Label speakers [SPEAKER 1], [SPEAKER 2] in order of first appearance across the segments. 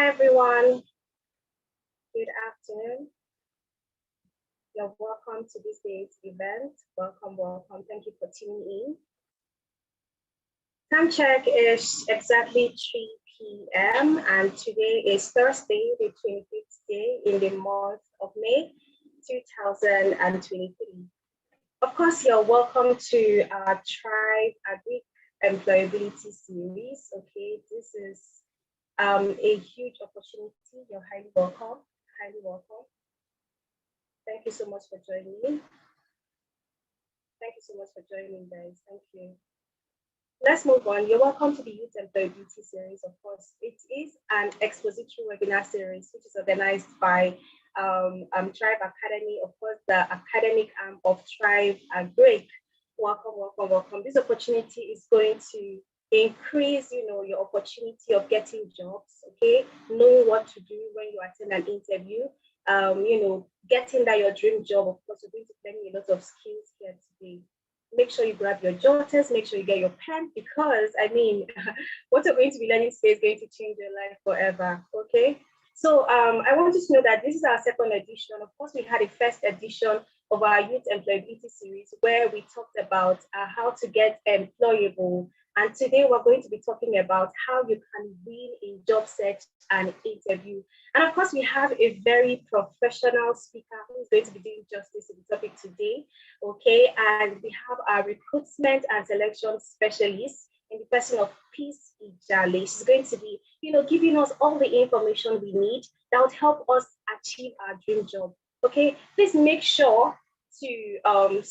[SPEAKER 1] Hi, everyone. Good afternoon. You're welcome to this day's event. Welcome, welcome. Thank you for tuning in. Time check is exactly 3 p.m. and today is Thursday, the 25th day in the month of May, 2023. Of course, you're welcome to our Tribe Agri Employability series. Okay, this is a huge opportunity. You're highly welcome. Highly welcome. Thank you so much for joining me. Thank you so much for joining, guys. Thank you. Let's move on. You're welcome to the Youth Employability series. Of course, it is an expository webinar series which is organized by Tribe Academy. Of course, the academic arm of Tribe Agri. Welcome, welcome, welcome. This opportunity is going to increase, your opportunity of getting jobs. Okay, knowing what to do when you attend an interview. Getting that your dream job. Of course, we're going to learn a lot of skills here today. Make sure you grab your jotters, make sure you get your pen, because what you're going to be learning today is going to change your life forever. Okay. So I want you to know that this is our second edition. Of course, we had a first edition of our Youth Employability series where we talked about how to get employable. And today we're going to be talking about how you can win in job search and interview. And of course, we have a very professional speaker who is going to be doing justice to the topic today. Okay, and we have our recruitment and selection specialist in the person of Peace Ijale. She's going to be, giving us all the information we need that would help us achieve our dream job. Okay, please make sure to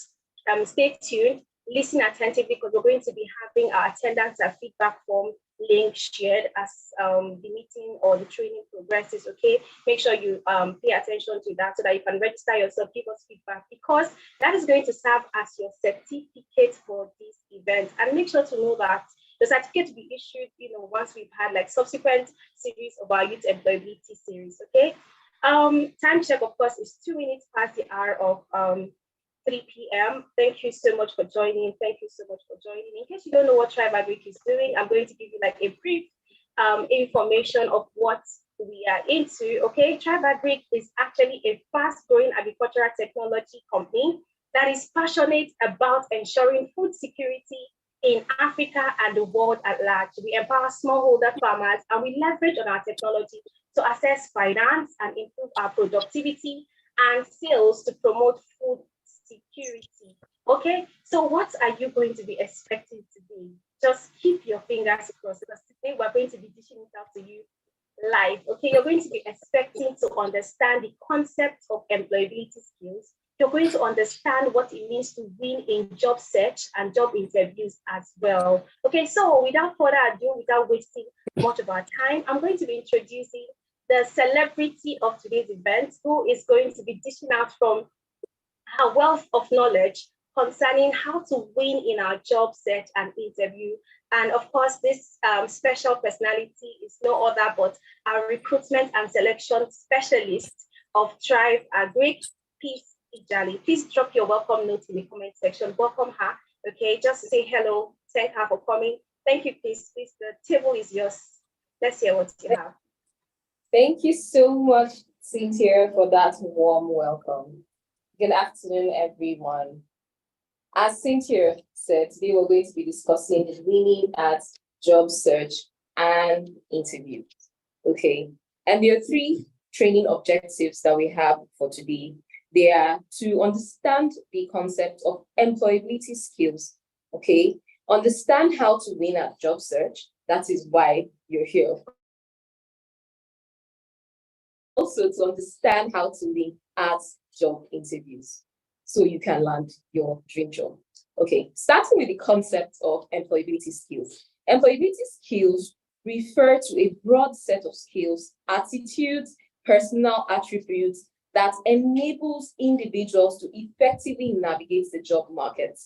[SPEAKER 1] stay tuned. Listen attentively because we're going to be having our attendance and feedback form link shared as the meeting or the training progresses. Okay, make sure you pay attention to that so that you can register yourself, give us feedback, because that is going to serve as your certificate for this event. And make sure to know that the certificate will be issued, once we've had like subsequent series of our Youth Employability series. Okay, time check, of course, is 2 minutes past the hour of 3 p.m. Thank you so much for joining. Thank you so much for joining. In case you don't know what Tribe Agri is doing, I'm going to give you like a brief information of what we are into. Okay, Tribe Agri is actually a fast-growing agricultural technology company that is passionate about ensuring food security in Africa and the world at large. We empower smallholder farmers and we leverage on our technology to access finance and improve our productivity and sales to promote food security. Okay, so what are you going to be expecting today? Just keep your fingers crossed because today we're going to be dishing it out to you live. Okay, you're going to be expecting to understand the concept of employability skills. You're going to understand what it means to win in job search and job interviews as well. Okay, so without further ado, without wasting much of our time, I'm going to be introducing the celebrity of today's event, who is going to be dishing out from her wealth of knowledge concerning how to win in our job search and interview. And of course, this special personality is no other but our recruitment and selection specialist of Tribe Agri, Peace Ijale. Please drop your welcome note in the comment section. Welcome her. Okay, just say hello, thank her for coming. Thank you, Peace. Please, the table is yours. Let's hear what you have.
[SPEAKER 2] Thank you so much, Cynthia, for that warm welcome. Good afternoon, everyone. As Cynthia said, today we're going to be discussing winning at job search and interview. Okay, and there are 3 training objectives that we have for today. They are to understand the concept of employability skills. Okay, understand how to win at job search. That is why you're here. Also to understand how to win at job interviews so you can land your dream job. Okay, starting with the concept of employability skills. Employability skills refer to a broad set of skills, attitudes, personal attributes that enables individuals to effectively navigate the job market,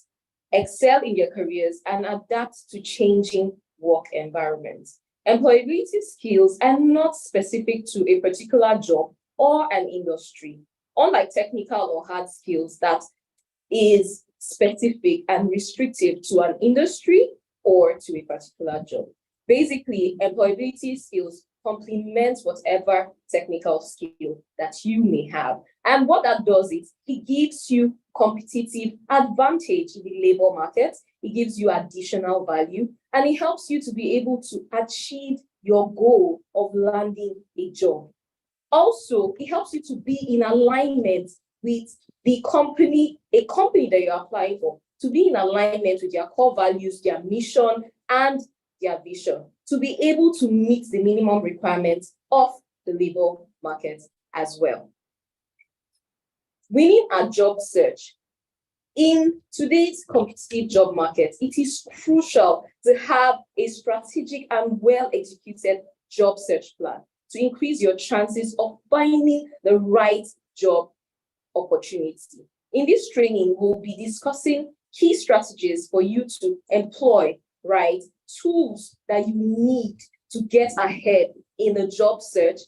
[SPEAKER 2] excel in their careers, and adapt to changing work environments. Employability skills are not specific to a particular job or an industry, unlike technical or hard skills that is specific and restrictive to an industry or to a particular job. Basically, employability skills complement whatever technical skill that you may have. And what that does is it gives you competitive advantage in the labor market. It gives you additional value, and it helps you to be able to achieve your goal of landing a job. Also, it helps you to be in alignment with the company, a company that you're applying for, to be in alignment with their core values, their mission, and their vision, to be able to meet the minimum requirements of the labor market as well. Winning a job search. In today's competitive job market, it is crucial to have a strategic and well-executed job search plan to increase your chances of finding the right job opportunity. In this training, we'll be discussing key strategies for you to employ, right? Tools that you need to get ahead in the job search,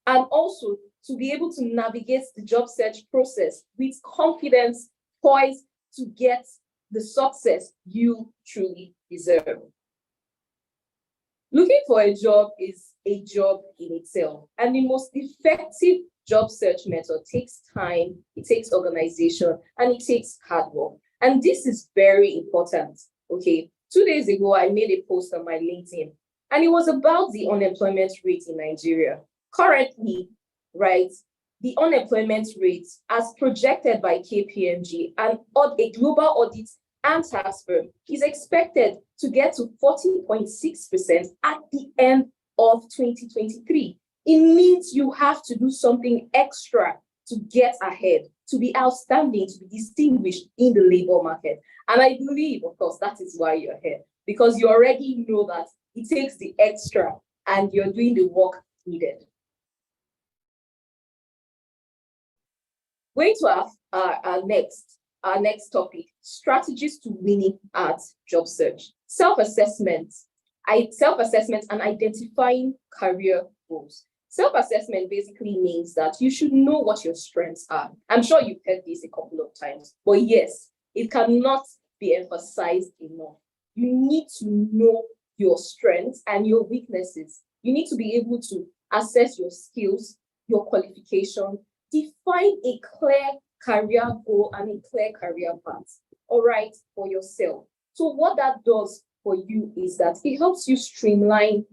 [SPEAKER 2] and also to be able to navigate the job search process with confidence, poised to get the success you truly deserve. Looking for a job is a job in itself, and the most effective job search method takes time, it takes organization, and it takes hard work. And this is very important. Okay, 2 days ago, I made a post on my LinkedIn, and it was about the unemployment rate in Nigeria. Currently, right, the unemployment rate, as projected by KPMG and a global audit and tax firm, is expected to get to 40.6% at the end of 2023. It means you have to do something extra to get ahead, to be outstanding, to be distinguished in the labor market. And I believe, of course, that is why you're here, because you already know that it takes the extra and you're doing the work needed. Going to our next topic, strategies to winning at job search. Self-assessment and identifying career goals. Self-assessment basically means that you should know what your strengths are. I'm sure you've heard this a couple of times, but yes, it cannot be emphasized enough. You need to know your strengths and your weaknesses. You need to be able to assess your skills, your qualification, define a clear career goal and a clear career path, all right, for yourself. So what that does for you is that it helps you streamline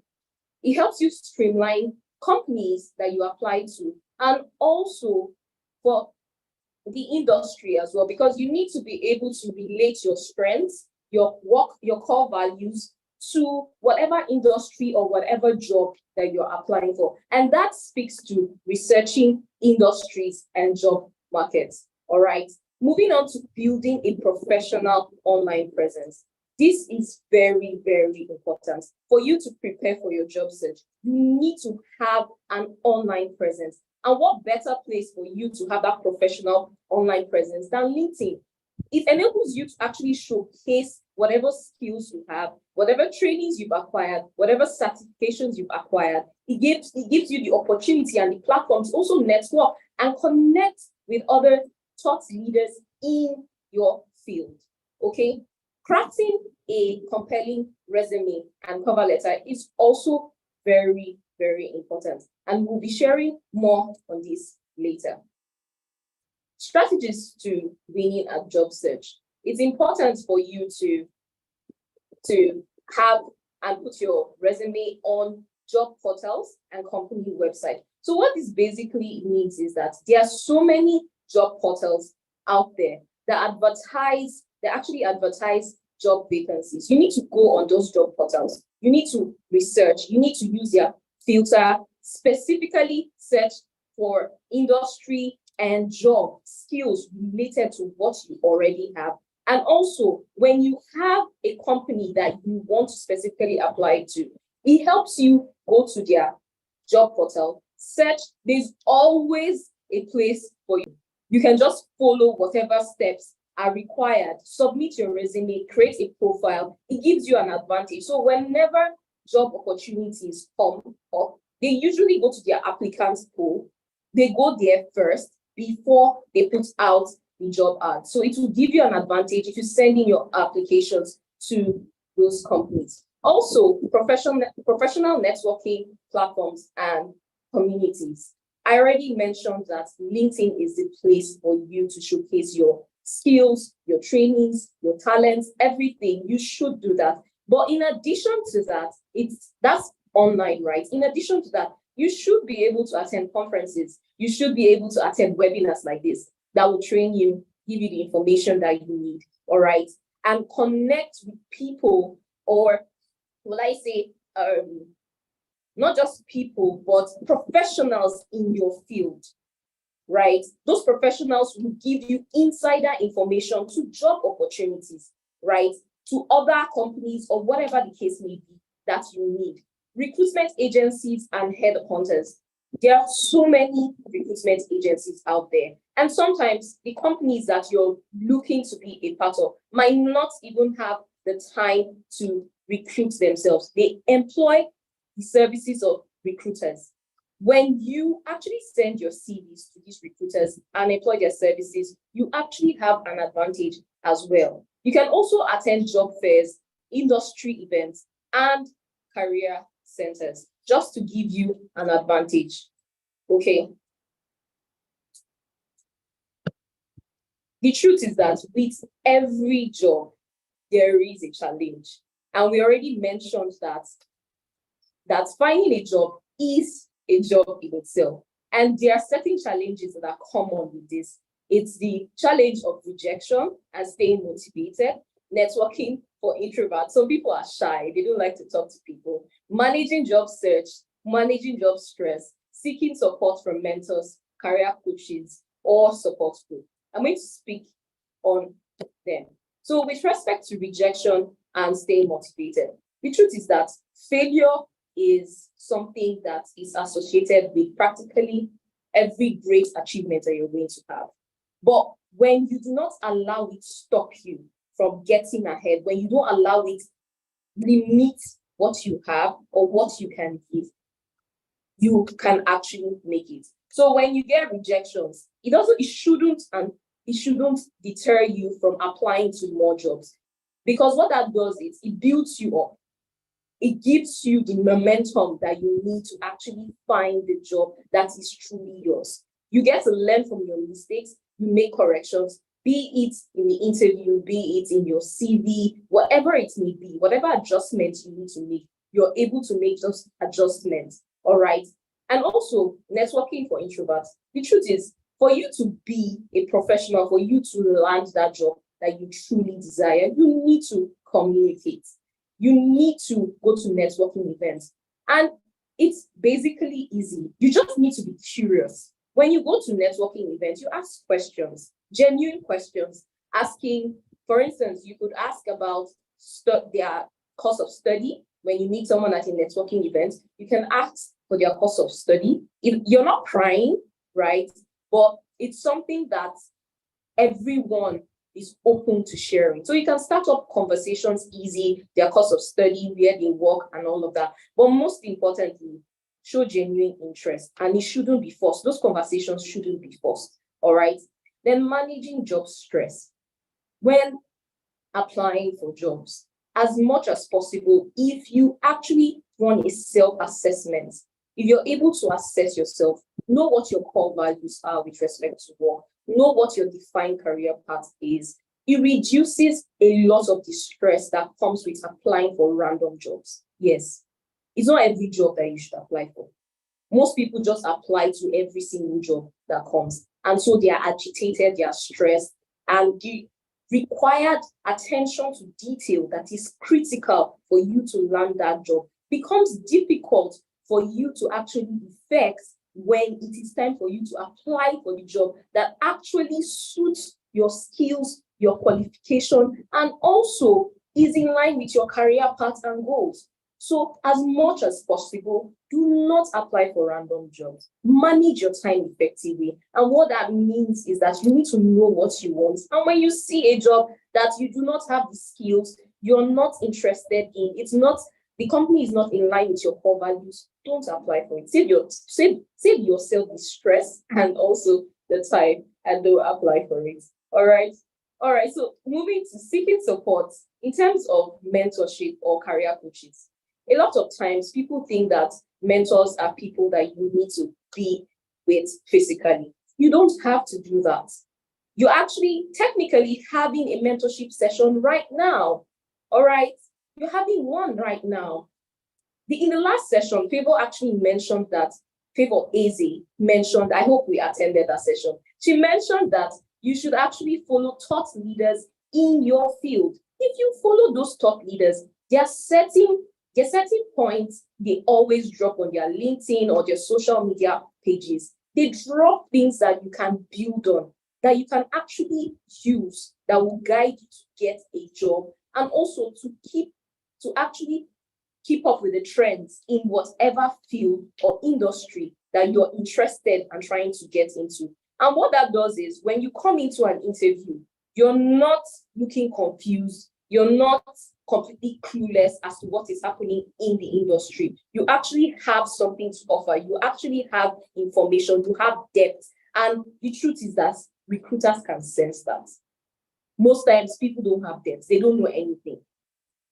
[SPEAKER 2] companies that you apply to, and also for the industry as well, because you need to be able to relate your strengths, your work, your core values to whatever industry or whatever job that you're applying for. And that speaks to researching industries and job markets. All right. Moving on to building a professional online presence. This is very, very important. For you to prepare for your job search, you need to have an online presence. And what better place for you to have that professional online presence than LinkedIn? It enables you to actually showcase whatever skills you have, whatever trainings you've acquired, whatever certifications you've acquired. It gives you the opportunity and the platform to also network and connect with other thought leaders in your field. Okay? Crafting a compelling resume and cover letter is also very, very important. And we'll be sharing more on this later. Strategies to winning a job search. It's important for you to have and put your resume on job portals and company website. So what this basically means is that there are so many job portals out there that actually advertise job vacancies. You need to go on those job portals. You need to research. You need to use their filter, specifically search for industry and job skills related to what you already have. And also, when you have a company that you want to specifically apply to, it helps you go to their job portal, search. There's always a place for you. You can just follow whatever steps are required, submit your resume, create a profile. It gives you an advantage. So whenever job opportunities come up, they usually go to their applicants pool. They go there first before they put out the job ad. So it will give you an advantage if you send in your applications to those companies. Also, professional networking platforms and communities. I already mentioned that LinkedIn is the place for you to showcase your skills, your trainings, your talents, everything. You should do that. But in addition to that, that's online, right? In addition to that, you should be able to attend conferences. You should be able to attend webinars like this that will train you, give you the information that you need, all right? And connect with people, or will I say, not just people, but professionals in your field, right? Those professionals will give you insider information to job opportunities, right? To other companies or whatever the case may be that you need. Recruitment agencies and headhunters. There are so many recruitment agencies out there. And sometimes the companies that you're looking to be a part of might not even have the time to recruit themselves. They employ the services of recruiters. When you actually send your CVs to these recruiters and employ their services, you actually have an advantage as well. You can also attend job fairs, industry events, and career centers, just to give you an advantage. Okay. The truth is that with every job, there is a challenge. And we already mentioned that finding a job is a job in itself. And there are certain challenges that are common with this. It's the challenge of rejection and staying motivated, networking for introverts. Some people are shy, they don't like to talk to people, managing job search, managing job stress, seeking support from mentors, career coaches, or support group. I'm going to speak on them. So with respect to rejection and staying motivated, the truth is that failure is something that is associated with practically every great achievement that you're going to have. But when you do not allow it stop you from getting ahead, when you don't allow it limit what you have or what you can give, you can actually make it. So when you get rejections, it shouldn't deter you from applying to more jobs. Because what that does is it builds you up. It gives you the momentum that you need to actually find the job that is truly yours. You get to learn from your mistakes, you make corrections, be it in the interview, be it in your CV, whatever it may be, whatever adjustments you need to make, you're able to make those adjustments, all right? And also, networking for introverts. The truth is, for you to be a professional, for you to land that job that you truly desire, you need to communicate. You need to go to networking events. And it's basically easy. You just need to be curious. When you go to networking events, you ask questions, genuine questions, asking, for instance, you could ask about their course of study. When you meet someone at a networking event, you can ask for their course of study. If you're not prying, right? But it's something that everyone is open to sharing. So you can start up conversations easy, their course of study, where they work, and all of that. But most importantly, show genuine interest, and it shouldn't be forced. Those conversations shouldn't be forced. All right. Then managing job stress. When applying for jobs, as much as possible, if you actually run a self-assessment, if you're able to assess yourself, know what your core values are with respect to work, know what your defined career path is, it reduces a lot of the stress that comes with applying for random jobs. Yes, it's not every job that you should apply for. Most people just apply to every single job that comes. And so they are agitated, they are stressed, and the required attention to detail that is critical for you to land that job becomes difficult for you to actually effect when it is time for you to apply for the job that actually suits your skills, your qualification, and also is in line with your career path and goals. So as much as possible, do not apply for random jobs. Manage your time effectively. And what that means is that you need to know what you want. And when you see a job that you do not have the skills, you're not interested in, the company is not in line with your core values, don't apply for it. Save yourself the stress and also the time, and don't apply for it. All right. So moving to seeking support in terms of mentorship or career coaches, a lot of times people think that mentors are people that you need to be with physically. You don't have to do that. You're actually technically having a mentorship session right now. All right. You're having one right now. In the last session, Favor actually mentioned that, Favor Acing mentioned, I hope we attended that session. She mentioned that you should actually follow thought leaders in your field. If you follow those thought leaders, there are certain points they always drop on their LinkedIn or their social media pages. They drop things that you can build on, that you can actually use, that will guide you to get a job, and also to actually keep up with the trends in whatever field or industry that you're interested and trying to get into. And what that does is when you come into an interview, you're not looking confused, you're not completely clueless as to what is happening in the industry. You actually have something to offer, you actually have information, you have depth. And the truth is that recruiters can sense that. Most times people don't have depth, they don't know anything.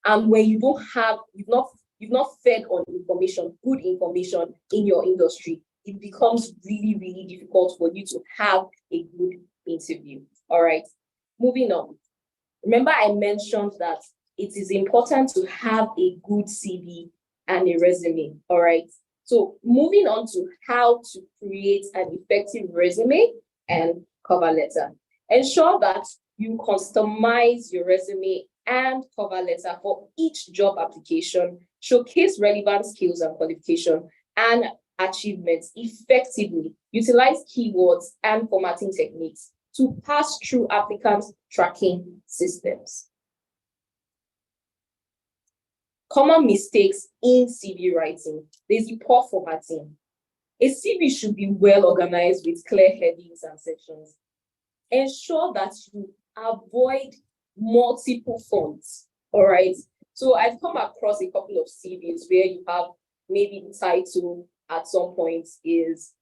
[SPEAKER 2] And when you don't have, you've not fed on information, good information in your industry, it becomes really, really difficult for you to have a good interview. All right. Moving on. Remember, I mentioned that it is important to have a good CV and a resume. All right. So moving on to how to create an effective resume and cover letter. Ensure that you customize your resume and cover letter for each job application, showcase relevant skills and qualification and achievements effectively, utilize keywords and formatting techniques to pass through applicants tracking systems. Common mistakes in CV writing. There's the poor formatting. A CV should be well organized with clear headings and sections. Ensure that you avoid multiple fonts. All right. So I've come across a couple of CVs where you have maybe the title at some point is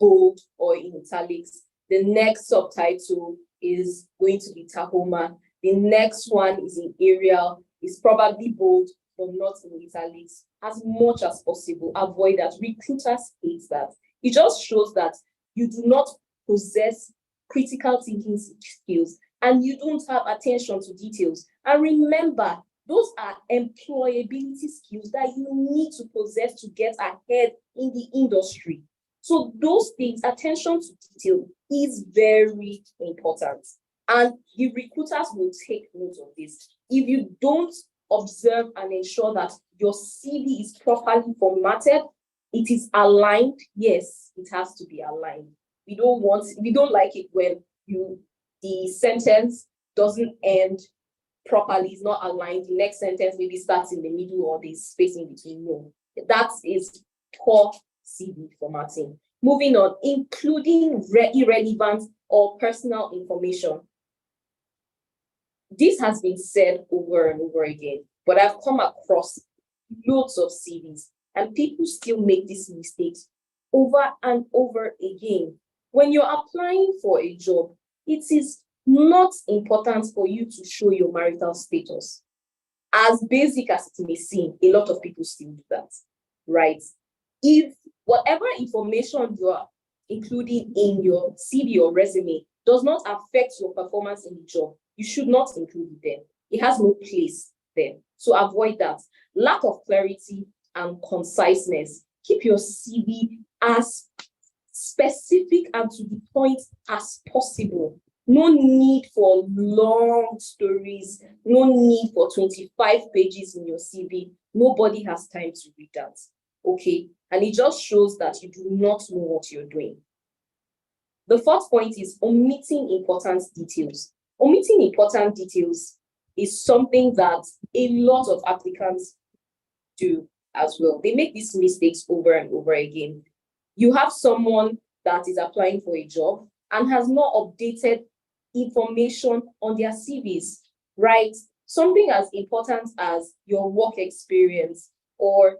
[SPEAKER 2] bold or in italics. The next subtitle is going to be Tahoma. The next one is in Arial. It's probably bold, but not in italics. As much as possible, avoid that. Recruiters hate that. It just shows that you do not possess critical thinking skills and you don't have attention to details. And remember, those are employability skills that you need to possess to get ahead in the industry. So those things, attention to detail is very important. And the recruiters will take note of this. If you don't observe and ensure that your CV is properly formatted, it is aligned. Yes, it has to be aligned. We don't like it when the sentence doesn't end properly, it's not aligned. The next sentence maybe starts in the middle or there's space in between. No, that is poor CV formatting. Moving on, including irrelevant or personal information. This has been said over and over again, but I've come across loads of CVs and people still make these mistakes over and over again. When you're applying for a job, it is not important for you to show your marital status. As basic as it may seem, a lot of people still do that, right? If whatever information you are including in your CV or resume does not affect your performance in the job, you should not include it there. It has no place there. So avoid that. Lack of clarity and conciseness. Keep your CV as specific and to the point as possible. No need for long stories, no need for 25 pages in your CV. Nobody has time to read that, okay? And it just shows that you do not know what you're doing. The fourth point is omitting important details. Omitting important details is something that a lot of applicants do as well. They make these mistakes over and over again. You have someone that is applying for a job and has not updated information on their CVs, right? Something as important as your work experience or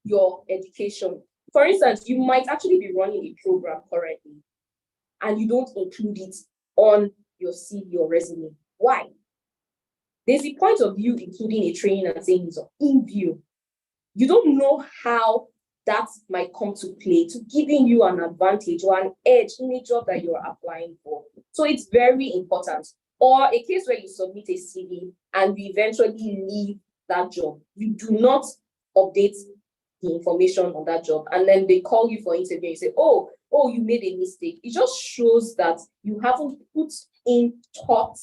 [SPEAKER 2] your education. For instance, you might actually be running a program currently and you don't include it on your CV or resume. Why? There's the point of view, including a training and saying it's in view. You don't know how that might come to play to giving you an advantage or an edge in a job that you're applying for. So it's very important. Or a case where you submit a CV and you eventually leave that job. You do not update the information on that job, and then they call you for interview and you say, oh, you made a mistake. It just shows that you haven't put in thought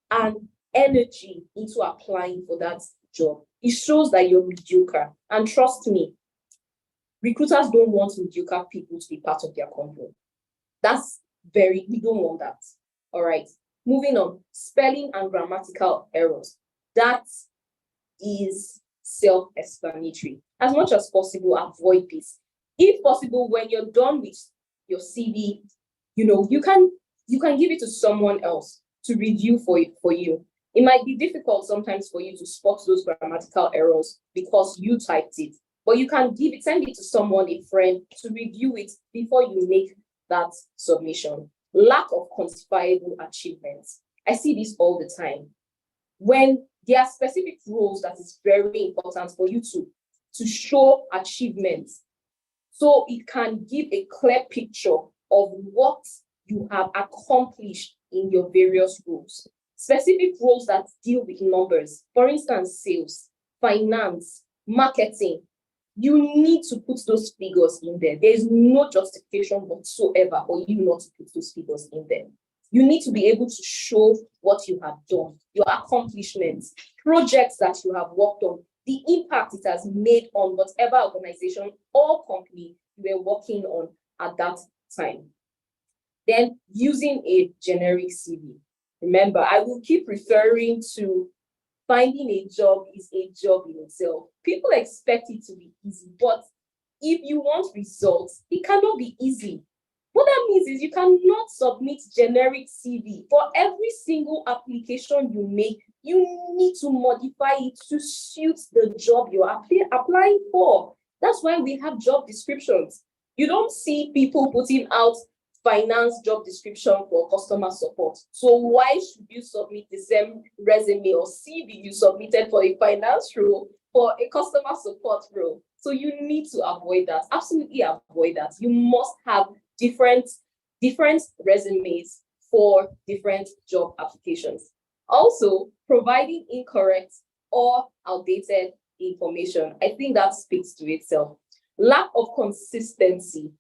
[SPEAKER 2] and energy into applying for that job. It shows that you're mediocre. And trust me, recruiters don't want mediocre people to be part of their company. We don't want that. All right. Moving on, spelling and grammatical errors. That is self-explanatory. As much as possible, avoid this. If possible, when you're done with your CV, you can give it to someone else to review for you. It might be difficult sometimes for you to spot those grammatical errors because you typed it, but you can send it to someone, a friend, to review it before you make that submission. Lack of quantifiable achievements. I see this all the time. When there are specific roles that is very important for you to show achievements, so it can give a clear picture of what you have accomplished in your various roles. Specific roles that deal with numbers, for instance, sales, finance, marketing, you need to put those figures in there. There is no justification whatsoever for you not to put those figures in there. You need to be able to show what you have done, your accomplishments, projects that you have worked on, the impact it has made on whatever organization or company you were working on at that time. Then using a generic CV. Remember, I will keep referring to finding a job is a job in itself. People expect it to be easy, but if you want results, it cannot be easy. What that means is you cannot submit generic CV. For every single application you make, you need to modify it to suit the job you're applying for. That's why we have job descriptions. You don't see people putting out finance job description for customer support. So why should you submit the same resume or CV you submitted for a finance role for a customer support role? So you need to avoid that. Absolutely avoid that. You must have different resumes for different job applications. Also, providing incorrect or outdated information. I think that speaks to itself. Lack of consistency.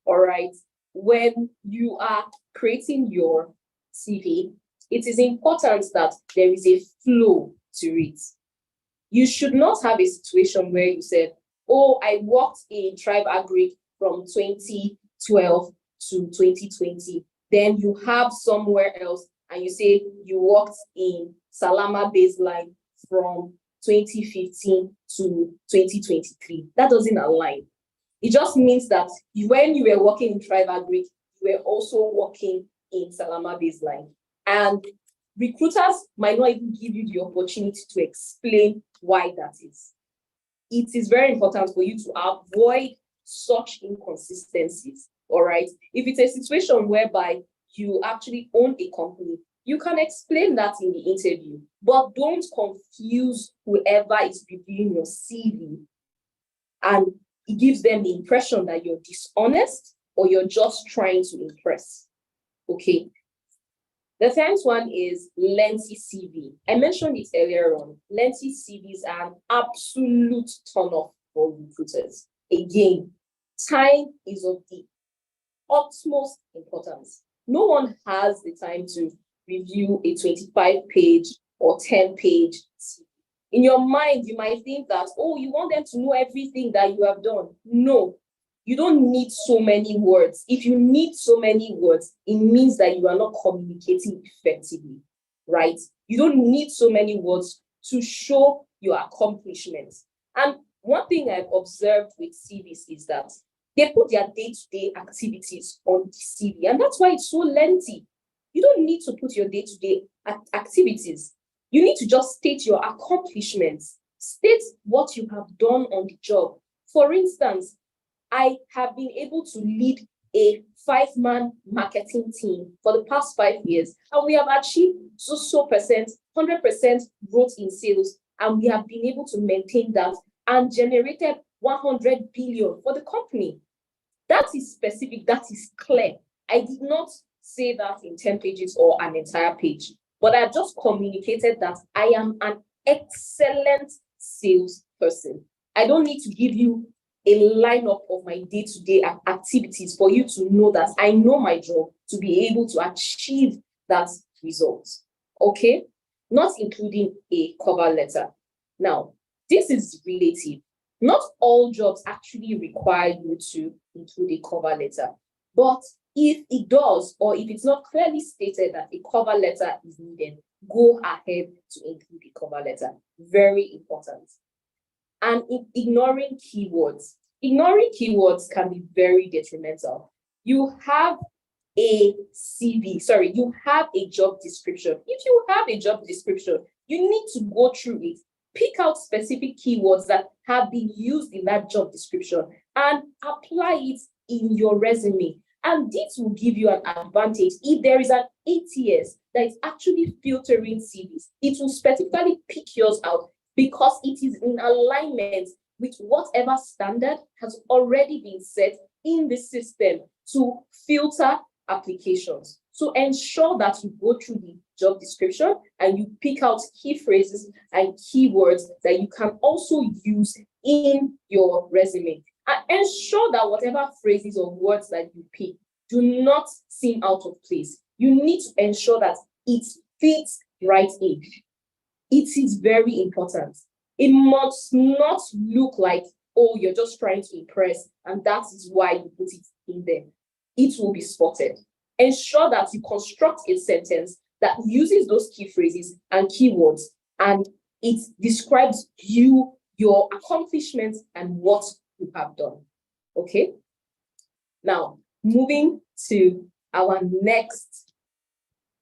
[SPEAKER 2] All right. When you are creating your CV, it is important that there is a flow to it. You should not have a situation where you said, oh, I worked in Tribe Agri from 2012 to 2020. Then you have somewhere else and you say you worked in Salama Baseline from 2015 to 2023. That doesn't align. It just means that when you were working in Tribe Agri, you were also working in Salama Baseline. And recruiters might not even give you the opportunity to explain why that is. It is very important for you to avoid such inconsistencies, all right? If it's a situation whereby you actually own a company, you can explain that in the interview, but don't confuse whoever is reviewing your CV and it gives them the impression that you're dishonest or you're just trying to impress. Okay. The first one is lengthy CV. I mentioned it earlier on. Lengthy CVs are an absolute turn-off for recruiters. Again, time is of the utmost importance. No one has the time to review a 25-page or 10-page CV. In your mind, you might think that, oh, you want them to know everything that you have done. No, you don't need so many words. If you need so many words, it means that you are not communicating effectively, right? You don't need so many words to show your accomplishments. And one thing I've observed with CVs is that they put their day-to-day activities on the CV, and that's why it's so lengthy. You don't need to put your day-to-day activities. You need to just state your accomplishments. State what you have done on the job. For instance, I have been able to lead a 5-man marketing team for the past 5 years, and we have achieved so percent, 100% growth in sales, and we have been able to maintain that and generated 100 billion for the company. That is specific, that is clear. I did not say that in 10 pages or an entire page, but I just communicated that I am an excellent salesperson. I don't need to give you a lineup of my day-to-day activities for you to know that I know my job to be able to achieve that result. Okay? Not including a cover letter. Now, this is relative. Not all jobs actually require you to include a cover letter, but if it does, or if it's not clearly stated that a cover letter is needed, go ahead to include a cover letter. Very important. And ignoring keywords. Ignoring keywords can be very detrimental. You have a CV, you have a job description. If you have a job description, you need to go through it. Pick out specific keywords that have been used in that job description and apply it in your resume. And this will give you an advantage. If there is an ATS that is actually filtering CVs, it will specifically pick yours out because it is in alignment with whatever standard has already been set in the system to filter applications. So ensure that you go through the job description and you pick out key phrases and keywords that you can also use in your resume. And ensure that whatever phrases or words that you pick do not seem out of place. You need to ensure that it fits right in. It is very important. It must not look like, oh, you're just trying to impress, and that is why you put it in there. It will be spotted. Ensure that you construct a sentence that uses those key phrases and keywords, and it describes you, your accomplishments, and what you have done. Okay? Now, moving to our next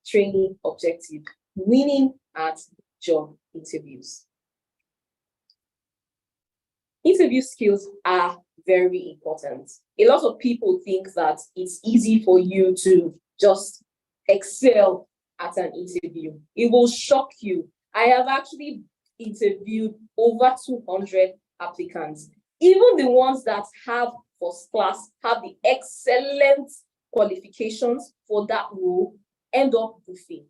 [SPEAKER 2] training objective, winning at job interviews. Interview skills are very important. A lot of people think that it's easy for you to just excel at an interview. It will shock you. I have actually interviewed over 200 applicants. Even the ones that have first class, have the excellent qualifications for that role, end up goofing.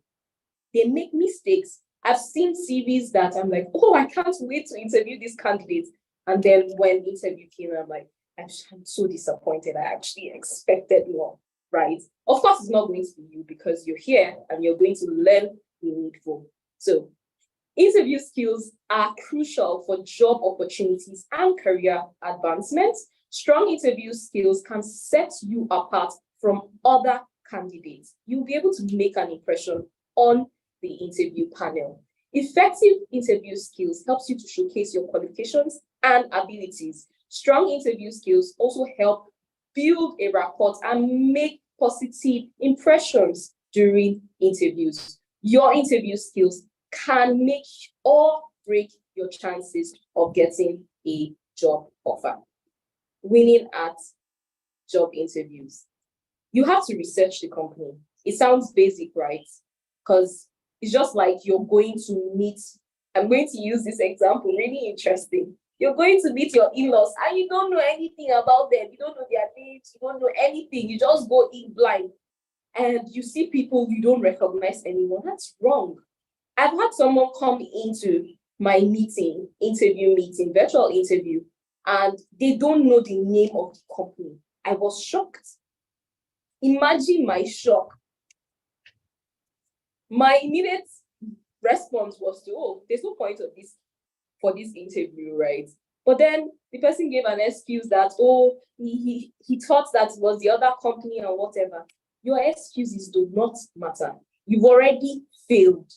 [SPEAKER 2] They make mistakes. I've seen CVs that I'm like, oh, I can't wait to interview this candidate. And then when the interview came, I'm like, I'm so disappointed. I actually expected more, right? Of course, it's not going to be you because you're here and you're going to learn the needful. So interview skills are crucial for job opportunities and career advancement. Strong interview skills can set you apart from other candidates. You'll be able to make an impression on the interview panel. Effective interview skills helps you to showcase your qualifications and abilities. Strong interview skills also help build a rapport and make positive impressions during interviews. Your interview skills can make or break your chances of getting a job offer. Winning at job interviews. You have to research the company. It sounds basic, right? Because it's just like you're going to meet, I'm going to use this example, really interesting. You're going to meet your in-laws and you don't know anything about them. You don't know their names, you don't know anything. You just go in blind and you see people you don't recognize anyone. That's wrong. I've had someone come into my meeting, interview meeting, virtual interview, and they don't know the name of the company. I was shocked. Imagine my shock. My immediate response was to, oh, there's no point of this for this interview, right? But then the person gave an excuse that, oh, he thought that it was the other company or whatever. Your excuses do not matter. You've already failed.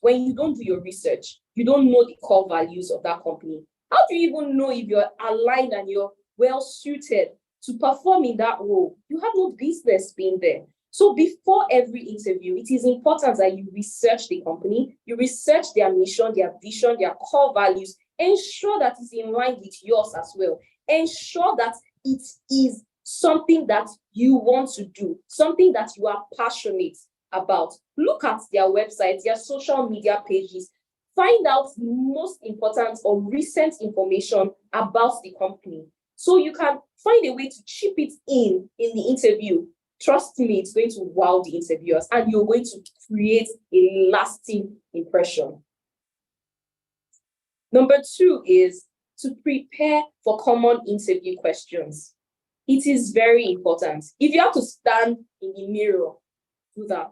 [SPEAKER 2] When you don't do your research, you don't know the core values of that company. How do you even know if you're aligned and you're well suited to perform in that role? You have no business being there. So before every interview, it is important that you research the company, you research their mission, their vision, their core values, ensure that it's in line with yours as well. Ensure that it is something that you want to do, something that you are passionate about. Look at their websites, their social media pages. Find out the most important or recent information about the company. So you can find a way to chip it in the interview. Trust me, it's going to wow the interviewers and you're going to create a lasting impression. Number 2 is to prepare for common interview questions. It is very important. If you have to stand in the mirror, do that.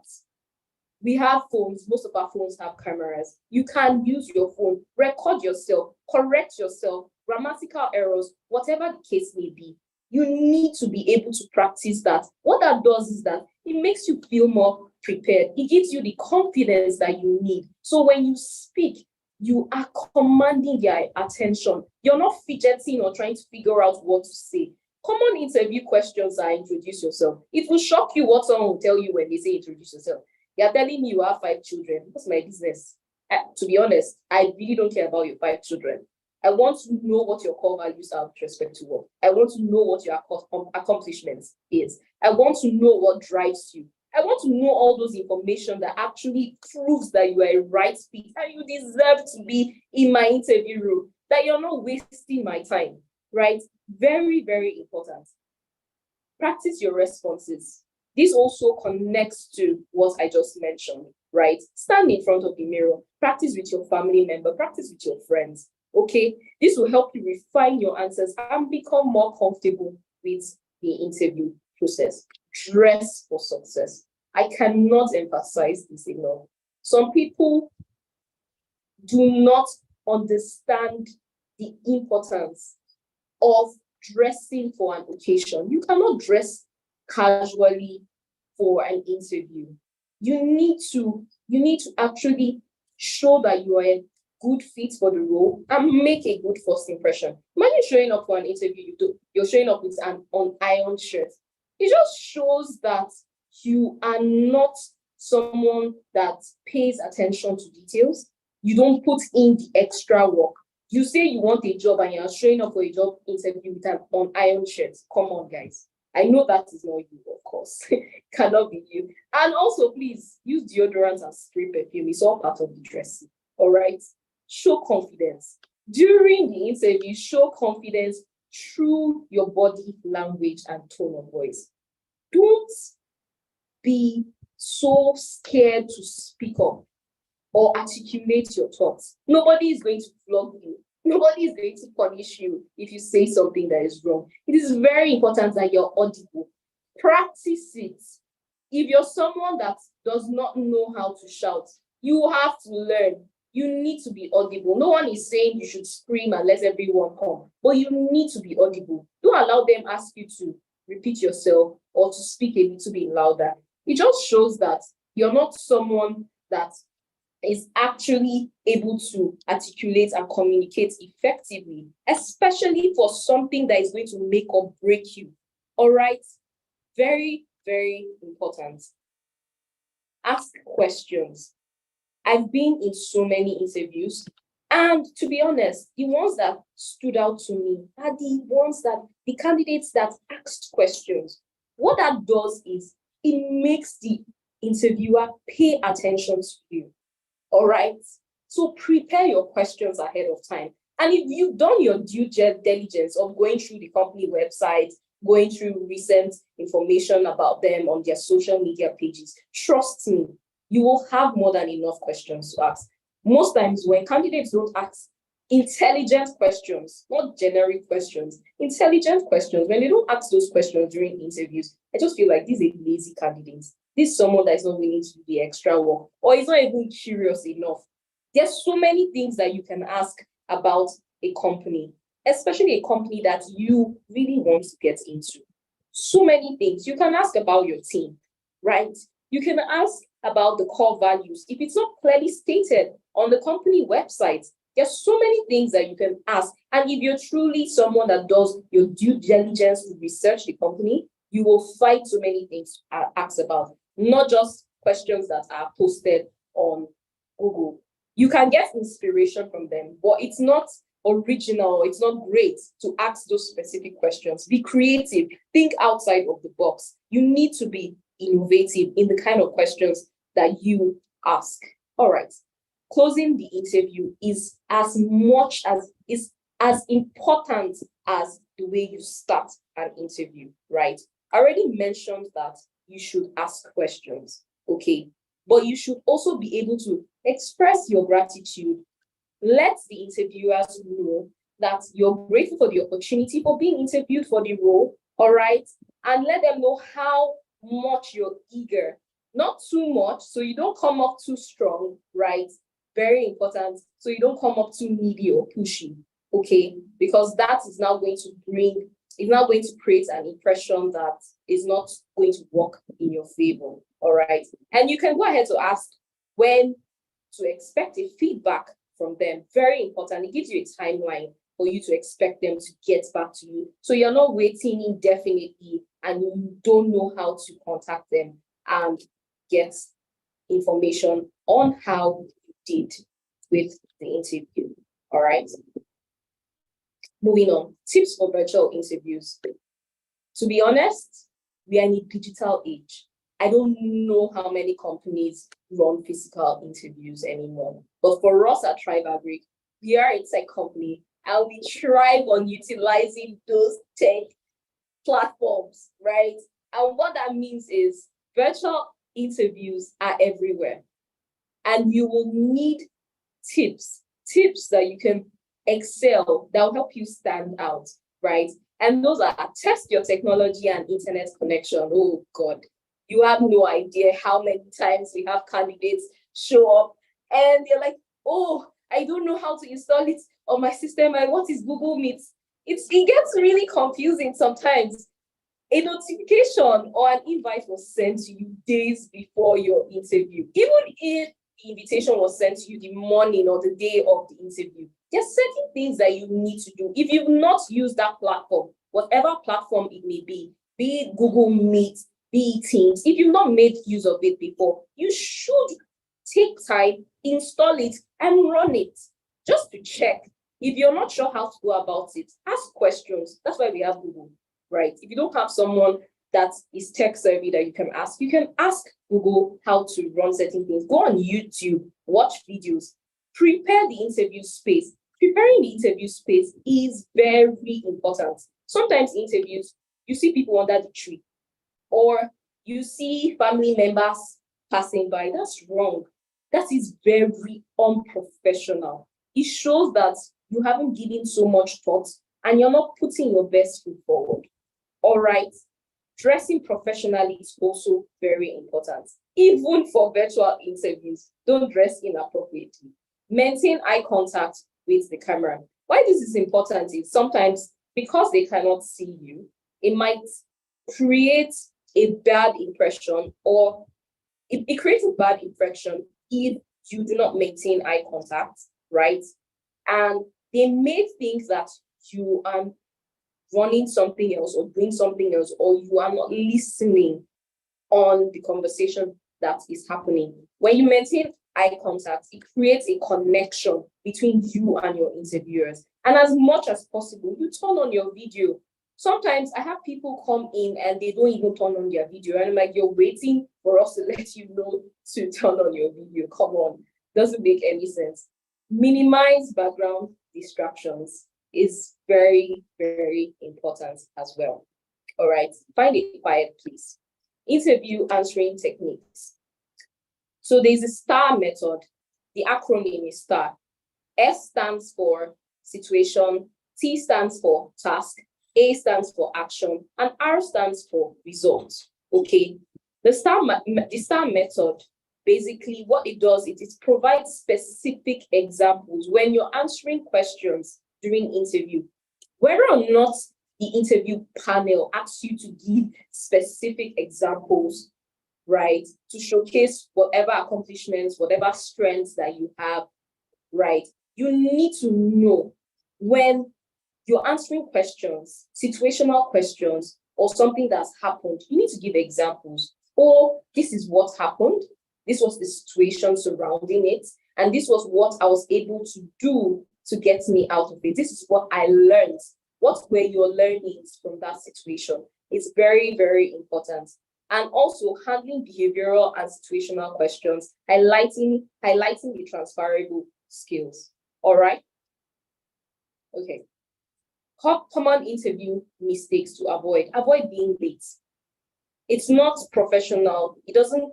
[SPEAKER 2] We have phones, most of our phones have cameras. You can use your phone, record yourself, correct yourself, grammatical errors, whatever the case may be. You need to be able to practice that. What that does is that it makes you feel more prepared. It gives you the confidence that you need. So when you speak, you are commanding their attention. You're not fidgeting or trying to figure out what to say. Common interview questions are introduce yourself. It will shock you what someone will tell you when they say introduce yourself. You're telling me you have 5 children. What's my business? To be honest, I really don't care about your 5 children. I want to know what your core values are with respect to work. I want to know what your accomplishments is. I want to know what drives you. I want to know all those information that actually proves that you are a right fit and you deserve to be in my interview room, that you're not wasting my time, right? Very, very important. Practice your responses. This also connects to what I just mentioned, right? Stand in front of the mirror, practice with your family member, practice with your friends, okay? This will help you refine your answers and become more comfortable with the interview process. Dress for success. I cannot emphasize this enough. Some people do not understand the importance of dressing for an occasion. You cannot dress casually for an interview. You need to actually show that you are a good fit for the role and make a good first impression. Imagine showing up for an interview, you're showing up with an unironed shirt. It just shows that you are not someone that pays attention to details. You don't put in the extra work. You say you want a job and you're showing up for a job interview with an unironed shirt. Come on, guys. I know that is not you, of course. Cannot be you. And also, please use deodorant and spray perfume. It's all part of the dressing. All right. Show confidence. During the interview, show confidence through your body language and tone of voice. Don't be so scared to speak up or articulate your thoughts. Nobody is going to flog you. Nobody is going to punish you if you say something that is wrong. It is very important that you're audible. Practice it. If you're someone that does not know how to shout, you have to learn. You need to be audible. No one is saying you should scream and let everyone come, but you need to be audible. Don't allow them ask you to repeat yourself or to speak a little bit louder. It just shows that you're not someone that is actually able to articulate and communicate effectively, especially for something that is going to make or break you. All right? Very, very important. Ask questions. I've been in so many interviews, and to be honest, the ones that stood out to me are the candidates that asked questions. What that does is it makes the interviewer pay attention to you. All right. So prepare your questions ahead of time. And if you've done your due diligence of going through the company website, going through recent information about them on their social media pages, trust me, you will have more than enough questions to ask. Most times when candidates don't ask intelligent questions, not generic questions, intelligent questions, when they don't ask those questions during interviews, I just feel like this is a lazy candidate. This is someone that is not willing to do the extra work, or is not even curious enough. There's so many things that you can ask about a company, especially a company that you really want to get into. So many things. You can ask about your team, right? You can ask about the core values. If it's not clearly stated on the company website, there's so many things that you can ask. And if you're truly someone that does your due diligence to research the company, you will find so many things to ask about, not just questions that are posted on Google. You can get inspiration from them, but it's not original, it's not great to ask those specific questions. Be creative, think outside of the box. You need to be innovative in the kind of questions that you ask. All right. Closing the interview is as important as the way you start an interview, right? I already mentioned that you should ask questions, okay? But you should also be able to express your gratitude. Let the interviewers know that you're grateful for the opportunity for being interviewed for the role, all right? And let them know how much you're eager. Not too much, so you don't come off too strong, right? Very important. So you don't come up too needy or pushy, okay? Because that is now going to create an impression that is not going to work in your favor, all right? And you can go ahead to ask when to expect a feedback from them. Very important. It gives you a timeline for you to expect them to get back to you. So you're not waiting indefinitely and you don't know how to contact them and get information on how you did with the interview. All right. Moving on, tips for virtual interviews. To be honest, we are in a digital age. I don't know how many companies run physical interviews anymore. But for us at TriFabric, we are a tech company and we thrive on utilizing those tech platforms, right? And what that means is virtual interviews are everywhere. And you will need tips that you can excel, that will help you stand out, right? And those are test your technology and internet connection. Oh God, you have no idea how many times we have candidates show up and they're like, oh, I don't know how to install it on my system. And what is Google Meet? It gets really confusing sometimes. A notification or an invite was sent to you days before your interview. Even if the invitation was sent to you the morning or the day of the interview, there are certain things that you need to do. If you've not used that platform, whatever platform it may be it Google Meet, be it Teams, if you've not made use of it before, you should take time, install it, and run it just to check. If you're not sure how to go about it, ask questions. That's why we have Google, right? If you don't have someone that is tech savvy that you can ask Google how to run certain things. Go on YouTube, watch videos, prepare the interview space. Preparing the interview space is very important. Sometimes interviews, you see people under the tree or you see family members passing by. That's wrong. That is very unprofessional. It shows that you haven't given so much thought and you're not putting your best foot forward. All right. Dressing professionally is also very important. Even for virtual interviews, don't dress inappropriately. Maintain eye contact with the camera. Why this is important is sometimes because they cannot see you, it might create a bad impression or it creates a bad impression if you do not maintain eye contact, right? And they may think that you are running something else or doing something else, or you are not listening on the conversation that is happening. When you maintain eye contact, it creates a connection between you and your interviewers. And as much as possible, you turn on your video. Sometimes I have people come in and they don't even turn on their video. And I'm like, you're waiting for us to let you know to turn on your video. Come on. Doesn't make any sense. Minimize background distractions is very, very important as well. All right, find a quiet place. Interview answering techniques. So there's a STAR method. The acronym is STAR. S stands for situation, T stands for task, A stands for action, and R stands for result. Okay, the STAR method, basically what it does is it provides specific examples when you're answering questions during interview, whether or not the interview panel asks you to give specific examples, right, to showcase whatever accomplishments, whatever strengths that you have, right, you need to know when you're answering questions, situational questions, or something that's happened, you need to give examples. Or this is what happened, this was the situation surrounding it, and this was what I was able to do to get me out of it. This is what I learned. What were your learnings from that situation? It's very, very important. and also handling behavioral and situational questions, highlighting the transferable skills. All right. Okay. Common interview mistakes to avoid. Avoid being late. It's not professional. It doesn't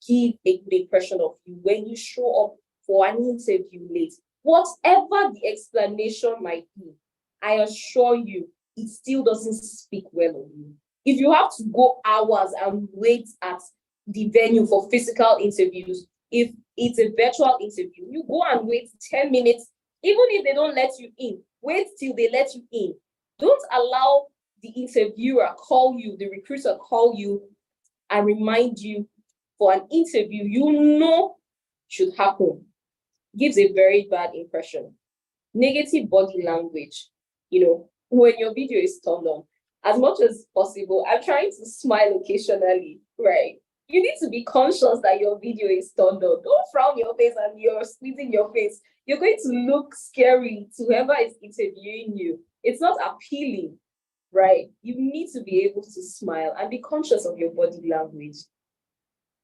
[SPEAKER 2] give a good impression of you when you show up for an interview late. Whatever the explanation might be, I assure you, it still doesn't speak well of you. If you have to go hours and wait at the venue for physical interviews, if it's a virtual interview, you go and wait 10 minutes, even if they don't let you in, wait till they let you in. Don't allow the interviewer call you, the recruiter call you and remind you for an interview you know should happen. Gives a very bad impression. Negative body language. When your video is turned on, as much as possible, I'm trying to smile occasionally, right? You need to be conscious that your video is turned on. Don't frown your face and you're squeezing your face. You're going to look scary to whoever is interviewing you. It's not appealing, right? You need to be able to smile and be conscious of your body language.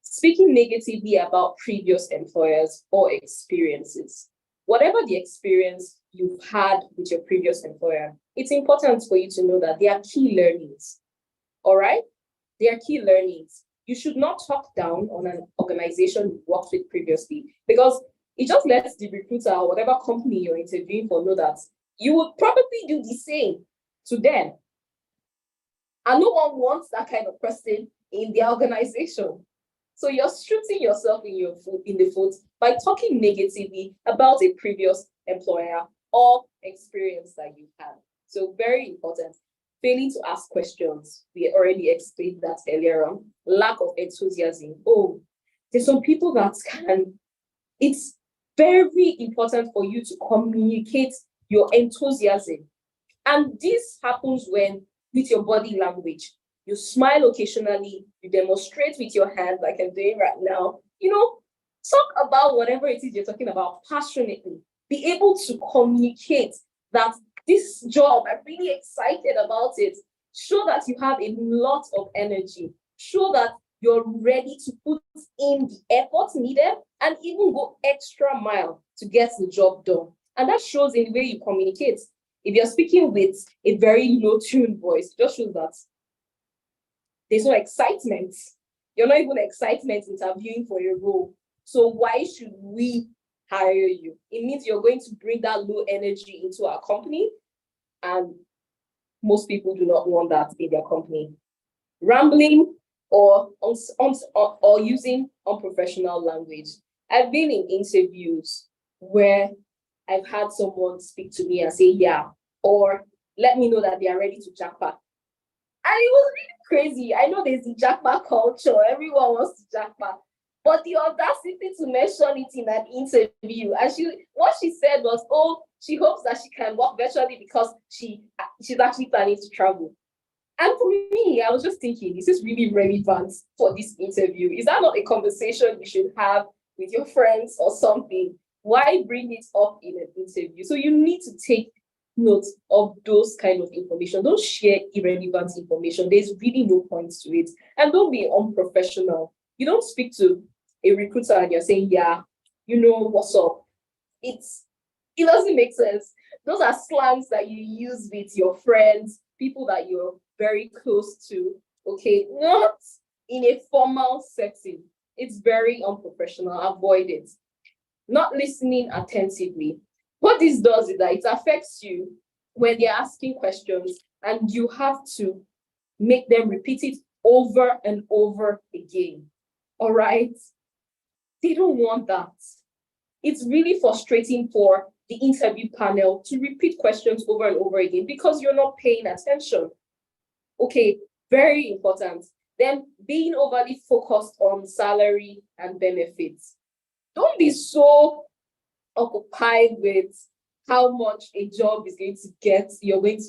[SPEAKER 2] Speaking negatively about previous employers or experiences. Whatever the experience you've had with your previous employer, it's important for you to know that they are key learnings. All right? They are key learnings. You should not talk down on an organization you worked with previously, because it just lets the recruiter or whatever company you're interviewing for know that you would probably do the same to them. And no one wants that kind of person in their organization. So you're shooting yourself in the foot by talking negatively about a previous employer or experience that you had. So very important. Failing to ask questions. We already explained that earlier on. Lack of enthusiasm. Oh, there's some people that it's very important for you to communicate your enthusiasm. And this happens with your body language. You smile occasionally, you demonstrate with your hand like I'm doing right now. Talk about whatever it is you're talking about passionately. Be able to communicate that this job, I'm really excited about it. Show that you have a lot of energy. Show that you're ready to put in the effort needed and even go extra mile to get the job done. And that shows in the way you communicate. If you're speaking with a very low-tuned voice, it just shows that there's no excitement. You're not even excitement interviewing for a role. So why should we hire you? It means you're going to bring that low energy into our company, and most people do not want that in their company. Rambling or using unprofessional language. I've been in interviews where I've had someone speak to me and say, yeah, or let me know that they are ready to jackpot. And it was really crazy. I know there's the jackpot culture. Everyone wants to jackpot. But the audacity to mention it in an interview. And what she said was, she hopes that she can work virtually because she's actually planning to travel. And for me, I was just thinking, is this really relevant for this interview? Is that not a conversation you should have with your friends or something? Why bring it up in an interview? So you need to take note of those kind of information. Don't share irrelevant information. There's really no point to it. And don't be unprofessional. You don't speak to a recruiter and you're saying, yeah, what's up. It doesn't make sense. Those are slangs that you use with your friends, people that you're very close to, okay? Not in a formal setting. It's very unprofessional. Avoid it. Not listening attentively. What this does is that it affects you when they're asking questions and you have to make them repeat it over and over again. All right? They don't want that. It's really frustrating for the interview panel to repeat questions over and over again because you're not paying attention. Okay, very important. Then being overly focused on salary and benefits. Don't be so occupied with how much a job is going to get. You're going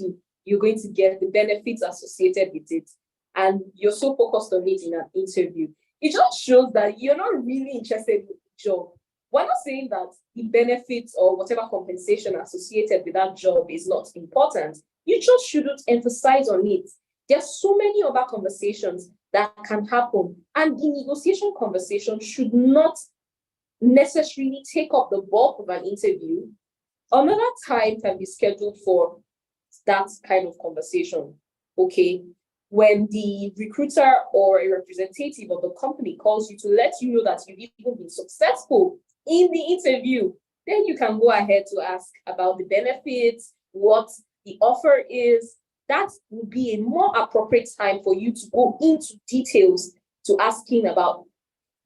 [SPEAKER 2] to get the benefits associated with it, and you're so focused on it in an interview. It just shows that you're not really interested in the job. We're not saying that the benefits or whatever compensation associated with that job is not important. You just shouldn't emphasize on it. There's so many other conversations that can happen. And the negotiation conversation should not necessarily take up the bulk of an interview. Another time can be scheduled for that kind of conversation, okay? When the recruiter or a representative of the company calls you to let you know that you've even been successful in the interview, then you can go ahead to ask about the benefits, what the offer is. That would be a more appropriate time for you to go into details to asking about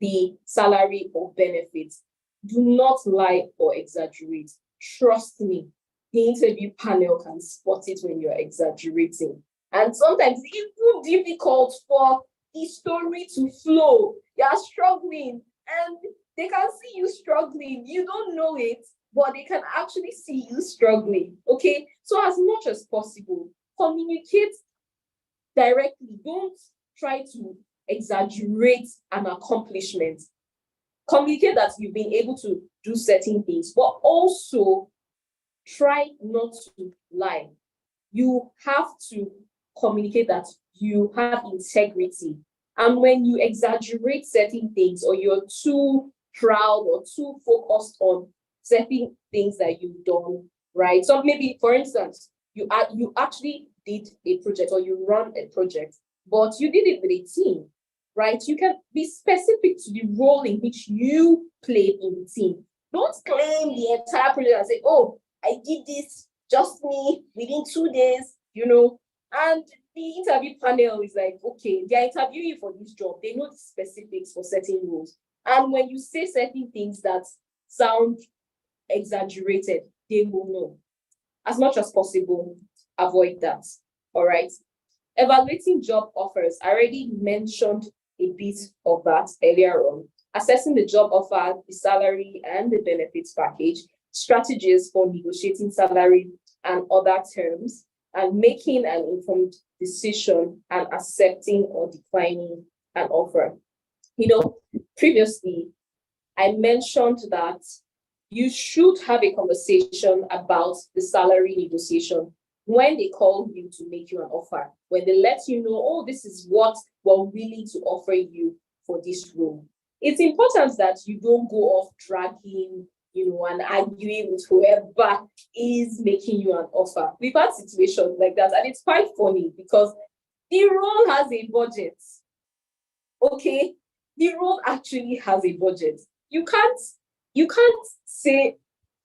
[SPEAKER 2] the salary or benefits. Do not lie or exaggerate. Trust me, the interview panel can spot it when you're exaggerating. And sometimes it's even difficult for the story to flow. You're struggling and they can see you struggling. You don't know it, but they can actually see you struggling. Okay. So as much as possible, communicate directly. Don't try to exaggerate an accomplishment. Communicate that you've been able to do certain things, but also try not to lie. You have to communicate that you have integrity. And when you exaggerate certain things, or you're too proud or too focused on certain things that you've done, right? So maybe, for instance, you actually did a project, or you run a project, but you did it with a team, right? You can be specific to the role in which you played in the team. Don't claim the entire project and say, oh, I did this, just me, within 2 days, and the interview panel is like, okay, they're interviewing you for this job. They know the specifics for certain roles. And when you say certain things that sound exaggerated, they will know. As much as possible, avoid that. All right. Evaluating job offers. I already mentioned a bit of that earlier on. Assessing the job offer, the salary, and the benefits package, strategies for negotiating salary and other terms, and making an informed decision and accepting or declining an offer. Previously, I mentioned that you should have a conversation about the salary negotiation when they call you to make you an offer, when they let you know, oh, this is what we're willing to offer you for this role. It's important that you don't go off dragging, and arguing with whoever is making you an offer. We've had situations like that, and it's quite funny because the role has a budget. Okay, the role actually has a budget. You can't say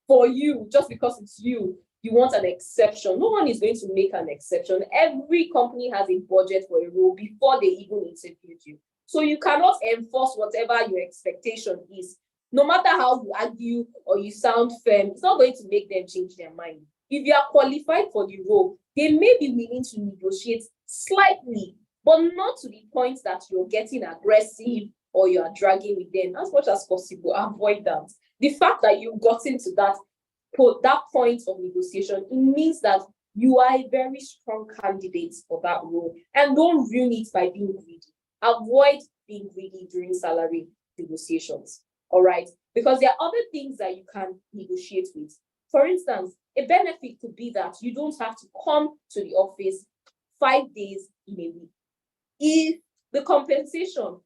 [SPEAKER 2] for you, just because it's you want an exception. No one is going to make an exception. Every company has a budget for a role before they even interviewed you. So you cannot enforce whatever your expectation is. No matter how you argue or you sound firm, it's not going to make them change their mind. If you are qualified for the role, they may be willing to negotiate slightly, but not to the point that you're getting aggressive or you are dragging with them. As much as possible, avoid that. The fact that you've gotten to that point of negotiation, it means that you are a very strong candidate for that role. And don't ruin it by being greedy. Avoid being greedy during salary negotiations. All right? Because there are other things that you can negotiate with. For instance, a benefit could be that you don't have to come to the office 5 days in a week. If the compensation,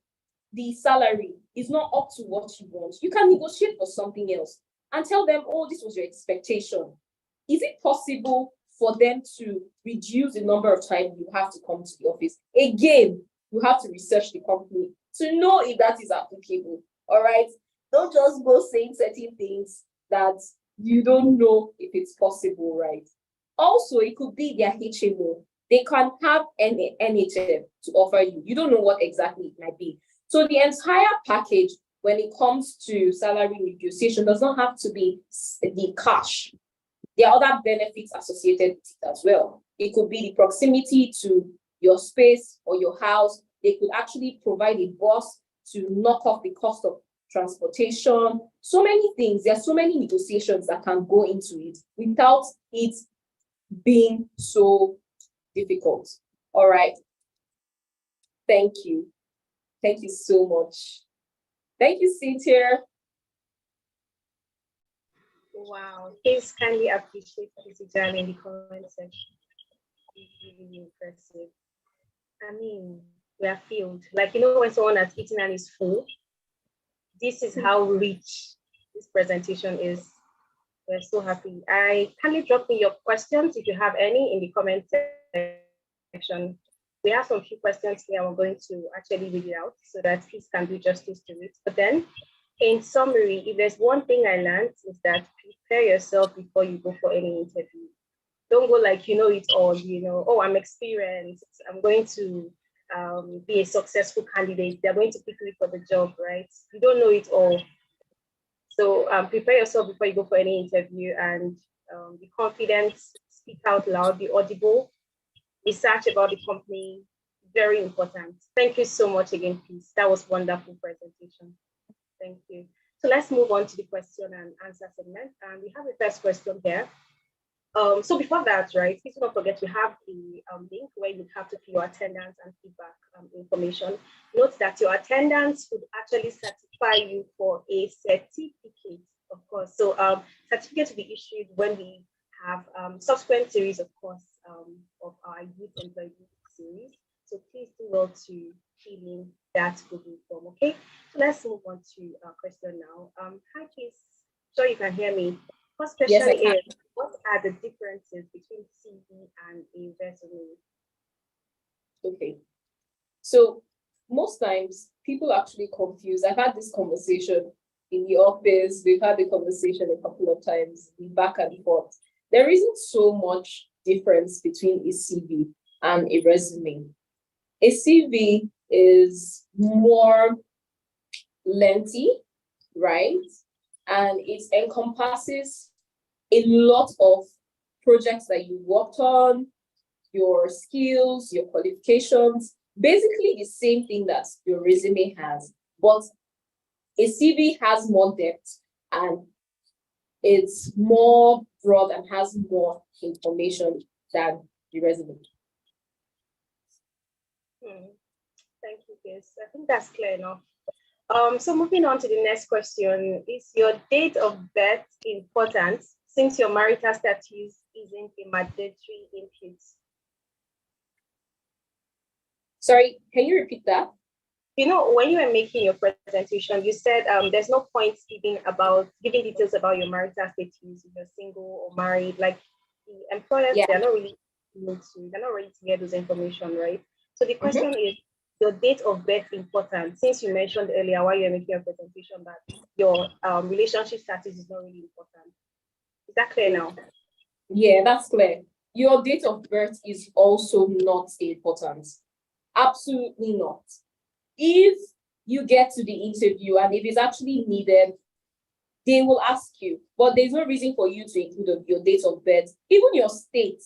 [SPEAKER 2] the salary is not up to what you want, you can negotiate for something else and tell them, oh, this was your expectation. Is it possible for them to reduce the number of times you have to come to the office? Again, you have to research the company to know if that is applicable. All right? Don't just go saying certain things that you don't know if it's possible, right? Also, it could be their HMO. They can have an NHM to offer you. You don't know what exactly it might be. So the entire package, when it comes to salary negotiation, does not have to be the cash. There are other benefits associated with it as well. It could be the proximity to your space or your house. They could actually provide a bus to knock off the cost of transportation. So many things. There are so many negotiations that can go into it without it being so difficult. All right. Thank you. Thank you so much. Thank you, Cynthia.
[SPEAKER 1] Wow. Please kindly appreciate this exam in the comment section. It's really impressive. I mean, we are filled. Like, when someone has eaten and is full, this is how rich this presentation is. We're so happy. I kindly drop me your questions if you have any in the comment section. We have some few questions here. We're going to actually read it out so that Peace can do justice to it. But then, in summary, if there's one thing I learned is that prepare yourself before you go for any interview. Don't go like you know it all. Oh, I'm experienced. I'm going to be a successful candidate. They're going to pick me for the job, right? You don't know it all. So prepare yourself before you go for any interview and be confident, speak out loud, be audible, research about the company. Very important. Thank you so much again, Peace. That was wonderful presentation. Thank you. So let's move on to the question and answer segment. And we have the first question here. So before that, right, please don't forget we have the link where you have to fill your attendance and feedback information. Note that your attendance would actually certify you for a certificate, of course. So certificates will be issued when we have subsequent series, of course, of our youth employability series. So please do well to fill in that Google form, okay? So let's move on to our question now. Hi, Peace. Sure you can hear me. First question is, what are the differences between CV and a resume?
[SPEAKER 2] Okay. So most times people actually confuse. I've had this conversation in the office. We've had the conversation a couple of times, back and forth. There isn't so much difference between a CV and a resume. A CV is more lengthy, right? And it encompasses a lot of projects that you worked on, your skills, your qualifications, basically the same thing that your resume has, but a CV has more depth and it's more broad and has more information than the resume.
[SPEAKER 1] Thank you, Grace. I think that's clear enough. So moving on to the next question, is your date of birth important since your marital status isn't a mandatory input?
[SPEAKER 2] Sorry, can you repeat that?
[SPEAKER 1] When you were making your presentation, you said there's no point giving details about your marital status, if you're single or married. Like the employers, they're not really to get those information, right? So the question is, your date of birth important? Since you mentioned earlier while you're making your presentation that your relationship status is not really important. Is that clear now?
[SPEAKER 2] Yeah, that's clear. Your date of birth is also not important. Absolutely not. If you get to the interview and if it's actually needed, they will ask you, but there's no reason for you to include your date of birth, even your state.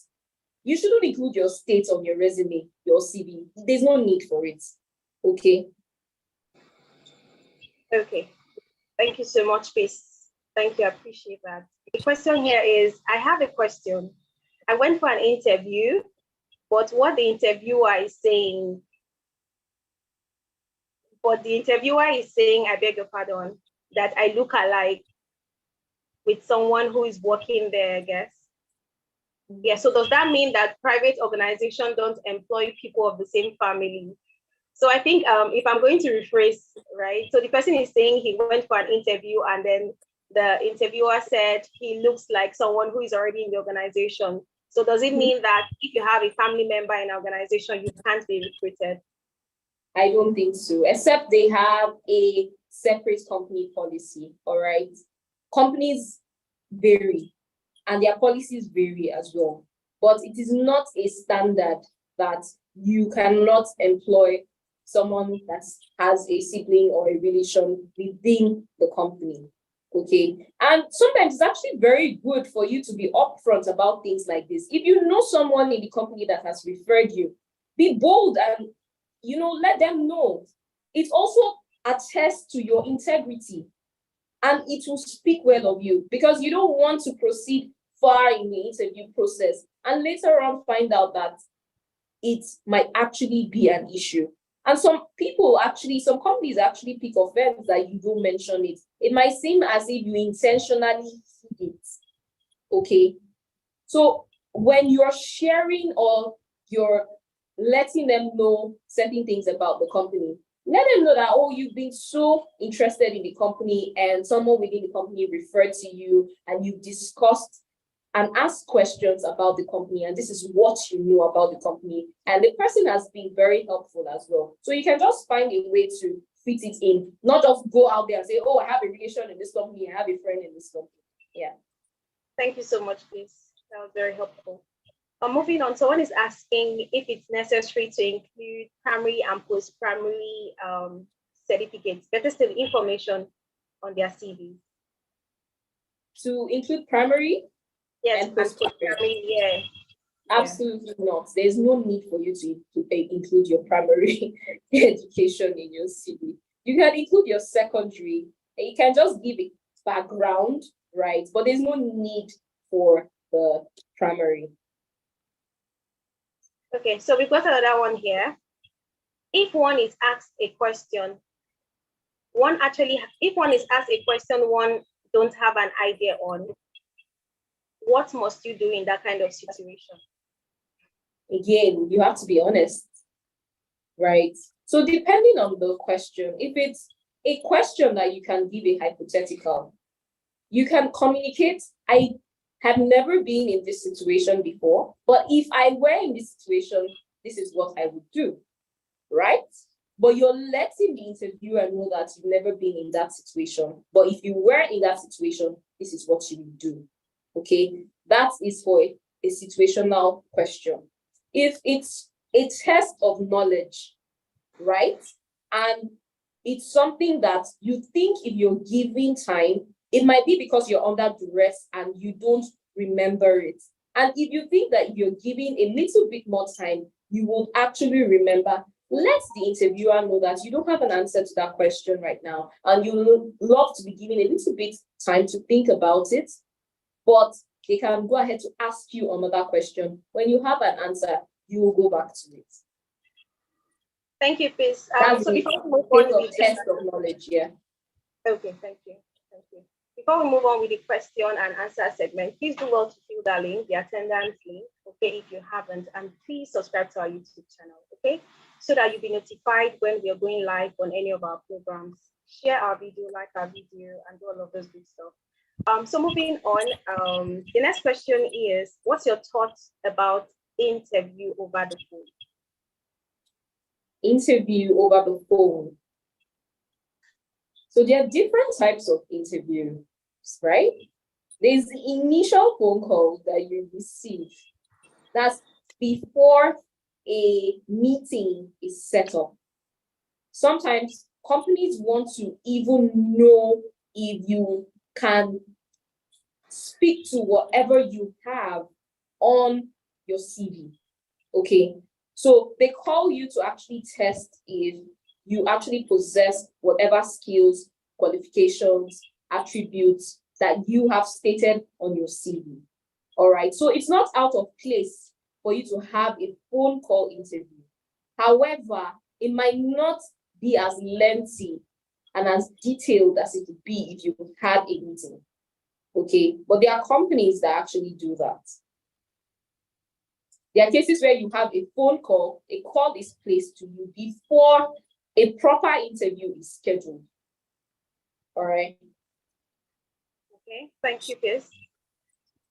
[SPEAKER 2] You shouldn't include your state on your resume, your CV. There's no need for it. Okay.
[SPEAKER 1] Okay. Thank you so much, Peace. Thank you. I appreciate that. The question here is, I have a question. I went for an interview, but what the interviewer is saying, I beg your pardon, that I look alike with someone who is working there, I guess. Yeah, so does that mean that private organizations don't employ people of the same family? So I think if I'm going to rephrase, right? So the person is saying he went for an interview and then the interviewer said he looks like someone who is already in the organization. So does it mean that if you have a family member in an organization, you can't be recruited?
[SPEAKER 2] I don't think so, except they have a separate company policy, all right? Companies vary and their policies vary as well. But it is not a standard that you cannot employ someone that has a sibling or a relation within the company, okay? And sometimes it's actually very good for you to be upfront about things like this. If you know someone in the company that has referred you, be bold and let them know. It also attests to your integrity and it will speak well of you because you don't want to proceed far in the interview process and later on find out that it might actually be an issue. And some companies actually pick offense that you don't mention it. It might seem as if you intentionally hid it, okay? So when you're sharing or you're letting them know certain things about the company. Let them know that, oh, you've been so interested in the company and someone within the company referred to you and you've discussed and asked questions about the company, and this is what you know about the company. And the person has been very helpful as well. So you can just find a way to fit it in, not just go out there and say, oh, I have a relation in this company, I have a friend in this company. Yeah.
[SPEAKER 1] Thank you so much, please. That was very helpful. Moving on, someone is asking if it's necessary to include primary and post-primary certificates, better still, information on their CV.
[SPEAKER 2] To include primary?
[SPEAKER 1] Yes, and post-primary, yeah.
[SPEAKER 2] Absolutely not. There's no need for you to include your primary education in your CV. You can include your secondary, and you can just give it background, right? But there's no need for the primary.
[SPEAKER 1] Okay, so we've got another one here. If one is asked a question, if one is asked a question one don't have an idea on, what must you do in that kind of situation?
[SPEAKER 2] Again, you have to be honest, right? So depending on the question, if it's a question that you can give a hypothetical, you can communicate. I have never been in this situation before, but if I were in this situation, this is what I would do, right? But you're letting the interviewer know that you've never been in that situation. But if you were in that situation, this is what you would do. Okay, that is for a situational question. If it's a test of knowledge, right? And it's something that you think if you're giving time, it might be because you're under duress and you don't remember it. And if you think that if you're giving a little bit more time, you will actually remember, let the interviewer know that you don't have an answer to that question right now. And you would love to be given a little bit time to think about it, but they can go ahead to ask you another question. When you have an answer, you will go back to it.
[SPEAKER 1] Thank you, Piz.
[SPEAKER 2] So before we move on with the test of knowledge, yeah.
[SPEAKER 1] Okay, thank you. Thank you. Before we move on with the question and answer segment, please do well to fill that link, the attendance link, okay, if you haven't, and please subscribe to our YouTube channel, okay, so that you'll be notified when we are going live on any of our programs. Share our video, like our video, and do all of those good stuff. So moving on, the next question is, what's your thoughts about interview over the phone?
[SPEAKER 2] Interview over the phone. So there are different types of interviews, right? There's the initial phone call that you receive. That's before a meeting is set up. Sometimes companies want to even know if you can speak to whatever you have on your CV. Okay, so they call you to actually test if you actually possess whatever skills, qualifications, attributes that you have stated on your CV. All right, so it's not out of place for you to have a phone call interview. However, it might not be as lengthy and as detailed as it would be if you had a meeting. Okay, but there are companies that actually do that. There are cases where you have a phone call, a call is placed to you before a proper interview is scheduled. All right.
[SPEAKER 1] Okay, thank you, Piz.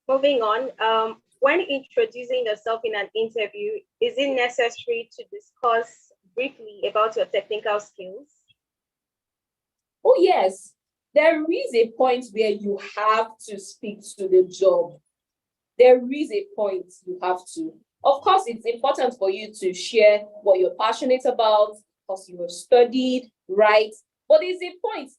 [SPEAKER 1] Moving on, when introducing yourself in an interview, is it necessary to discuss briefly about your technical skills?
[SPEAKER 2] Oh, yes. There is a point where you have to speak to the job. There is a point you have to. Of course, it's important for you to share what you're passionate about, because you have studied, right? But there's a point.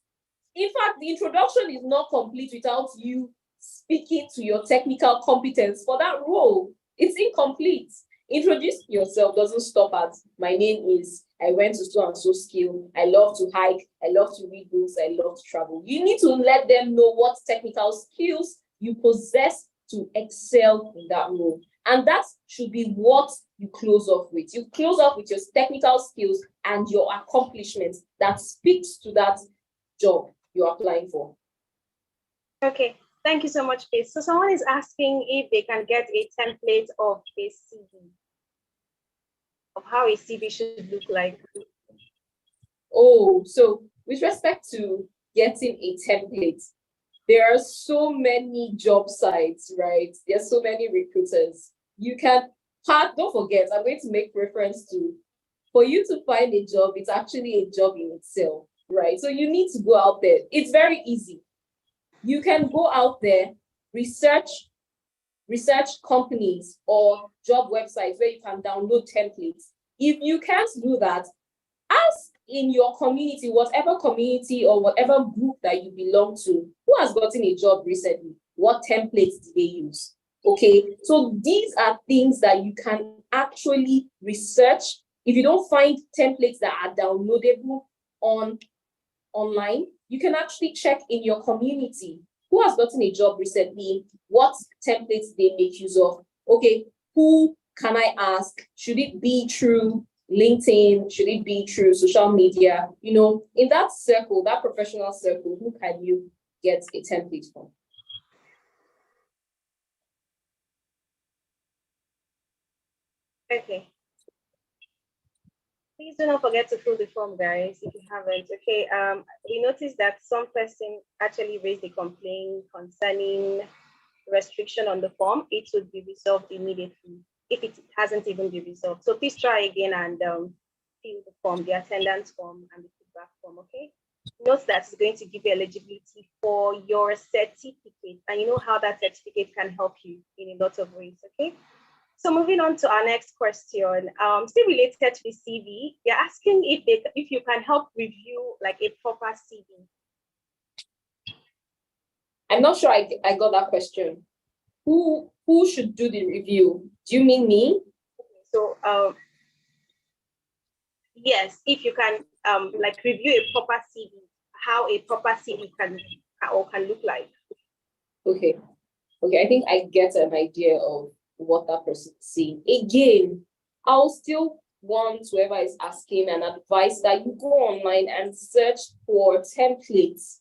[SPEAKER 2] In fact, the introduction is not complete without you speaking to your technical competence for that role. It's incomplete. Introduce yourself doesn't stop at, my name is, I went to so and so skill, I love to hike, I love to read books, I love to travel. You need to let them know what technical skills you possess to excel in that role. And that should be what you close off with. You close off with your technical skills and your accomplishments that speaks to that job you're applying for.
[SPEAKER 1] Okay, thank you so much, Piz. So someone is asking if they can get a template of a CV. of how a CV should look like?
[SPEAKER 2] Oh, so with respect to getting a template, there are so many job sites, right? There's so many recruiters. You can don't forget, I'm going to make reference to, for you to find a job, it's actually a job in itself, right? So you need to go out there. It's very easy. You can go out there, research companies or job websites where you can download templates. If you can't do that, ask in your community, whatever community or whatever group that you belong to, who has gotten a job recently, what templates did they use? Okay, so these are things that you can actually research. If you don't find templates that are downloadable online, you can actually check in your community who has gotten a job recently, what templates they make use of. Okay, who can I ask? Should it be through LinkedIn? Should it be through social media? You know, in that circle, that professional circle, who can you get a template from?
[SPEAKER 1] Okay. Please do not forget to fill the form, guys, if you haven't. Okay. We noticed that some person actually raised a complaint concerning restriction on the form. It would be resolved immediately if it hasn't even been resolved. So please try again and fill the form, the attendance form and the feedback form. Okay. Note that it's going to give you eligibility for your certificate, and you know how that certificate can help you in a lot of ways. Okay. So moving on to our next question, still related to the CV, they're asking if you can help review like a proper CV.
[SPEAKER 2] I'm not sure I got that question. Who should do the review? Do you mean me?
[SPEAKER 1] So yes, if you can like review a proper CV, how a proper CV can look like.
[SPEAKER 2] Okay. Okay, I think I get an idea of what that person is saying. Again, I'll still want whoever is asking an advice that you go online and search for templates.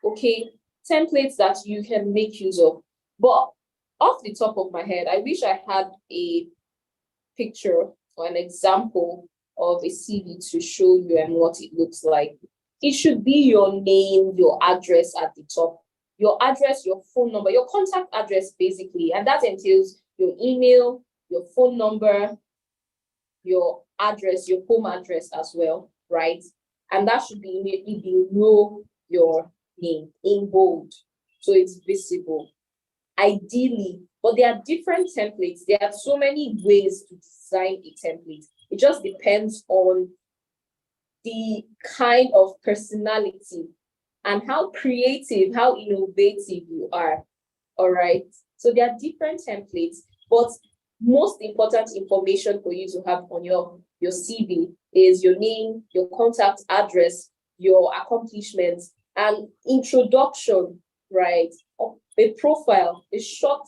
[SPEAKER 2] Okay, templates that you can make use of. But off the top of my head, I wish I had a picture or an example of a CV to show you and what it looks like. It should be your name, your address at the top, your address, your phone number, your contact address, basically. And that entails your email, your phone number, your address, your home address as well, right? And that should be immediately below your name in bold, so it's visible. Ideally, but there are different templates. There are so many ways to design a template. It just depends on the kind of personality and how creative, how innovative you are. All right. So there are different templates, but most important information for you to have on your CV is your name, your contact address, your accomplishments, and introduction, right? A profile, a short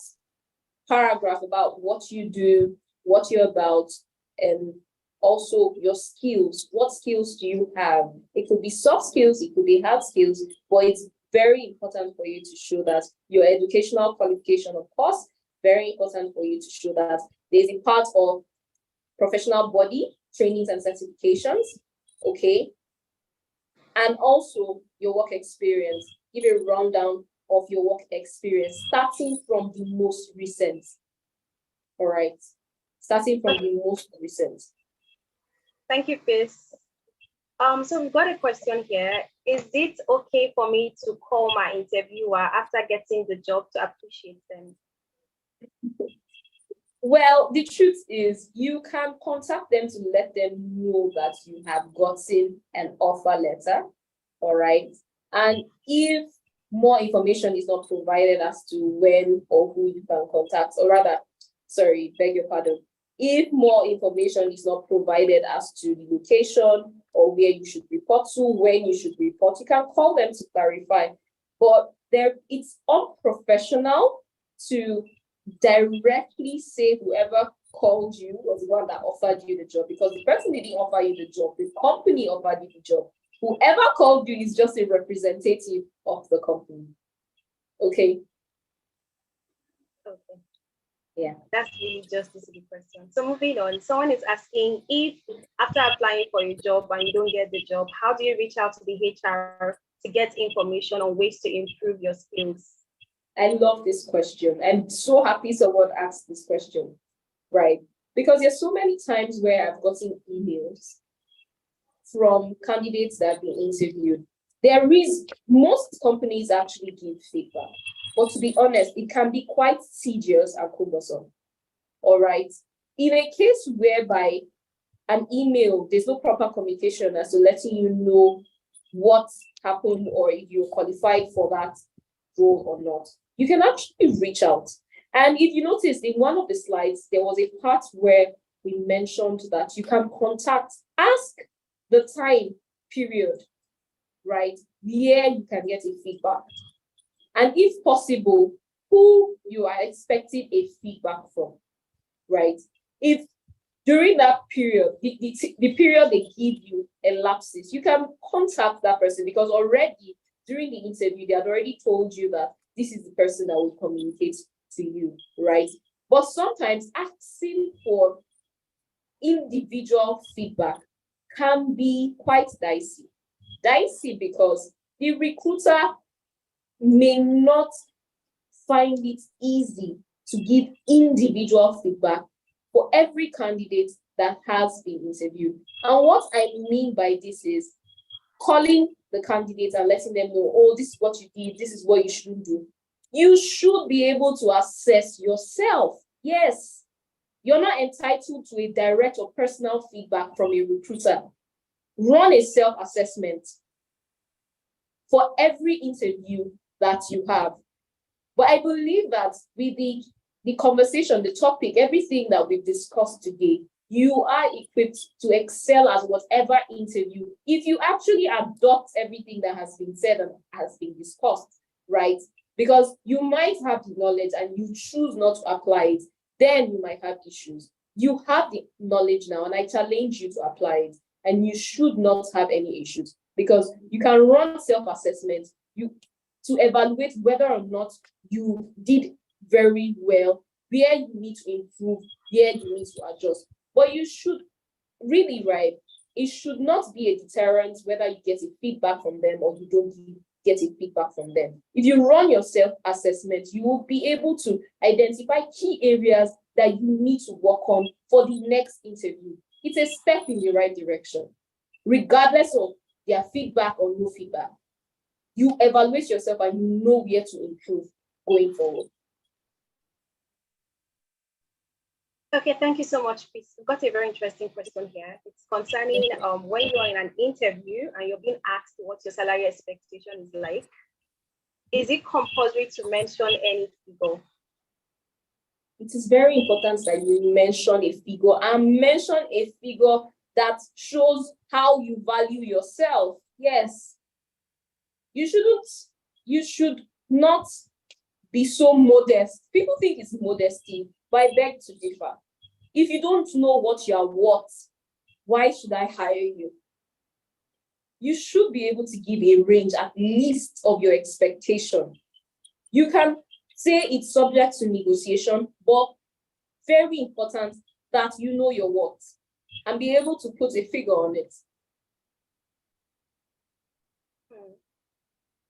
[SPEAKER 2] paragraph about what you do, what you're about, and also your skills. What skills do you have? It could be soft skills, it could be hard skills, but it's very important for you to show that your educational qualification, of course, very important for you to show that there's a part of professional body, trainings and certifications, okay? And also your work experience. Give a rundown of your work experience, starting from the most recent. All right. Starting from the most recent.
[SPEAKER 1] Thank you, Chris. So we've got a question here. Is it okay for me to call my interviewer after getting the job to appreciate them?
[SPEAKER 2] Well, the truth is you can contact them to let them know that you have gotten an offer letter. All right. And if more information is not provided as to when or who you can contact, or rather, sorry, beg your pardon, if more information is not provided as to the location or where you should report to, when you should report, you can call them to clarify. But it's unprofessional to directly say whoever called you was the one that offered you the job, because the person didn't offer you the job, the company offered you the job. Whoever called you is just a representative of the company. Okay.
[SPEAKER 1] Okay.
[SPEAKER 2] Yeah.
[SPEAKER 1] That's really just a silly question. So moving on, someone is asking if after applying for a job and you don't get the job, how do you reach out to the HR to get information on ways to improve your skills?
[SPEAKER 2] I love this question. I'm so happy someone asked this question, right? Because there's so many times where I've gotten emails from candidates that have been interviewed. There is, most companies actually give feedback, but to be honest, it can be quite tedious and cumbersome. All right. In a case whereby an email, there's no proper communication as to letting you know what happened or if you're qualified for that role or not, you can actually reach out. And if you notice in one of the slides, there was a part where we mentioned that you can ask the time period, right, where you can get a feedback. And if possible, who you are expecting a feedback from, right? If during that period, the period they give you elapses, you can contact that person because already during the interview, they had already told you that this is the person that will communicate to you, right? But sometimes asking for individual feedback can be quite dicey. Dicey because the recruiter may not find it easy to give individual feedback for every candidate that has been interviewed. And what I mean by this is calling the candidate and letting them know, oh, this is what you did, this is what you shouldn't do. You should be able to assess yourself. Yes, you're not entitled to a direct or personal feedback from a recruiter. Run a self-assessment for every interview that you have. But I believe that with the conversation, the topic, everything that we've discussed today, you are equipped to excel at whatever interview if you actually adopt everything that has been said and has been discussed, right? Because you might have the knowledge and you choose not to apply it, then you might have issues. You have the knowledge now, and I challenge you to apply it, and you should not have any issues because you can run self-assessment to evaluate whether or not you did very well, where you need to improve, where you need to adjust. But you should really, right? It should not be a deterrent whether you get a feedback from them or you don't get a feedback from them. If you run your self-assessment, you will be able to identify key areas that you need to work on for the next interview. It's a step in the right direction, regardless of their feedback or no feedback. You evaluate yourself and you know where to improve going forward.
[SPEAKER 1] Okay, thank you so much, Chris. We've got a very interesting question here. It's concerning when you are in an interview and you're being asked what your salary expectation is like. Is it compulsory to mention any figure?
[SPEAKER 2] It is very important that you mention a figure and mention a figure that shows how you value yourself. Yes. You should not be so modest. People think it's modesty, but I beg to differ. If you don't know what you are worth, why should I hire you? You should be able to give a range at least of your expectation. You can say it's subject to negotiation, but very important that you know your worth and be able to put a figure on it.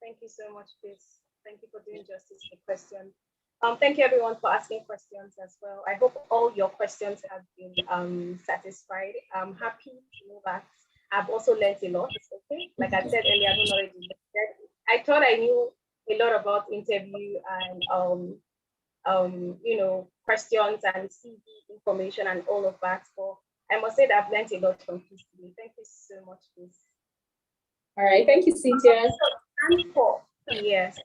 [SPEAKER 1] Thank you so much, Chris. Thank you for doing justice to the question. Thank you everyone for asking questions as well. I hope all your questions have been satisfied. I'm happy to know that I've also learned a lot. Okay, like I said earlier, I don't already. I thought I knew a lot about interview and questions and CV information and all of that. But I must say that I've learned a lot from Chris today. Thank you so much, Chris.
[SPEAKER 2] All right, thank you, Cynthia.
[SPEAKER 1] Yes,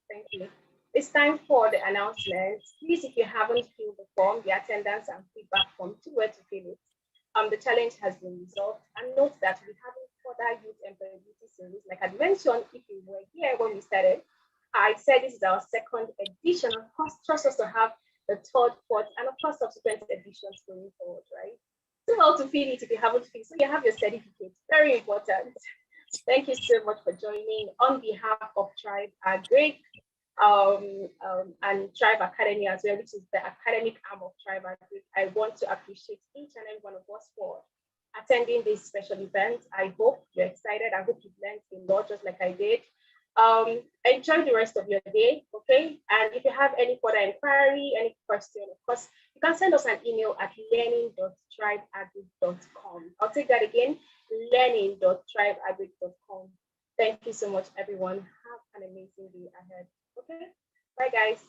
[SPEAKER 1] thank you. It's time for the announcements. Please, if you haven't filled the form, the attendance and feedback form, to where to fill it. The challenge has been resolved. And note that we haven't further youth employability series. Like I mentioned, if you were here when we started, I said this is our second edition. Of course, trust us to have the third, fourth, and of course, subsequent editions going forward, right? So how to fill it if you haven't filled. So you have your certificate. Very important. Thank you so much for joining. On behalf of Tribe, our great and Tribe Academy as well, which is the academic arm of Tribe Agric. I want to appreciate each and every one of us for attending this special event. I hope you're excited. I hope you've learned a lot just like I did. Enjoy the rest of your day, okay? And if you have any further inquiry, any question, of course, you can send us an email at learning.tribeagric.com. I'll take that again, learning.tribeagric.com. Thank you so much, everyone. Have an amazing day ahead. Okay? Bye, guys.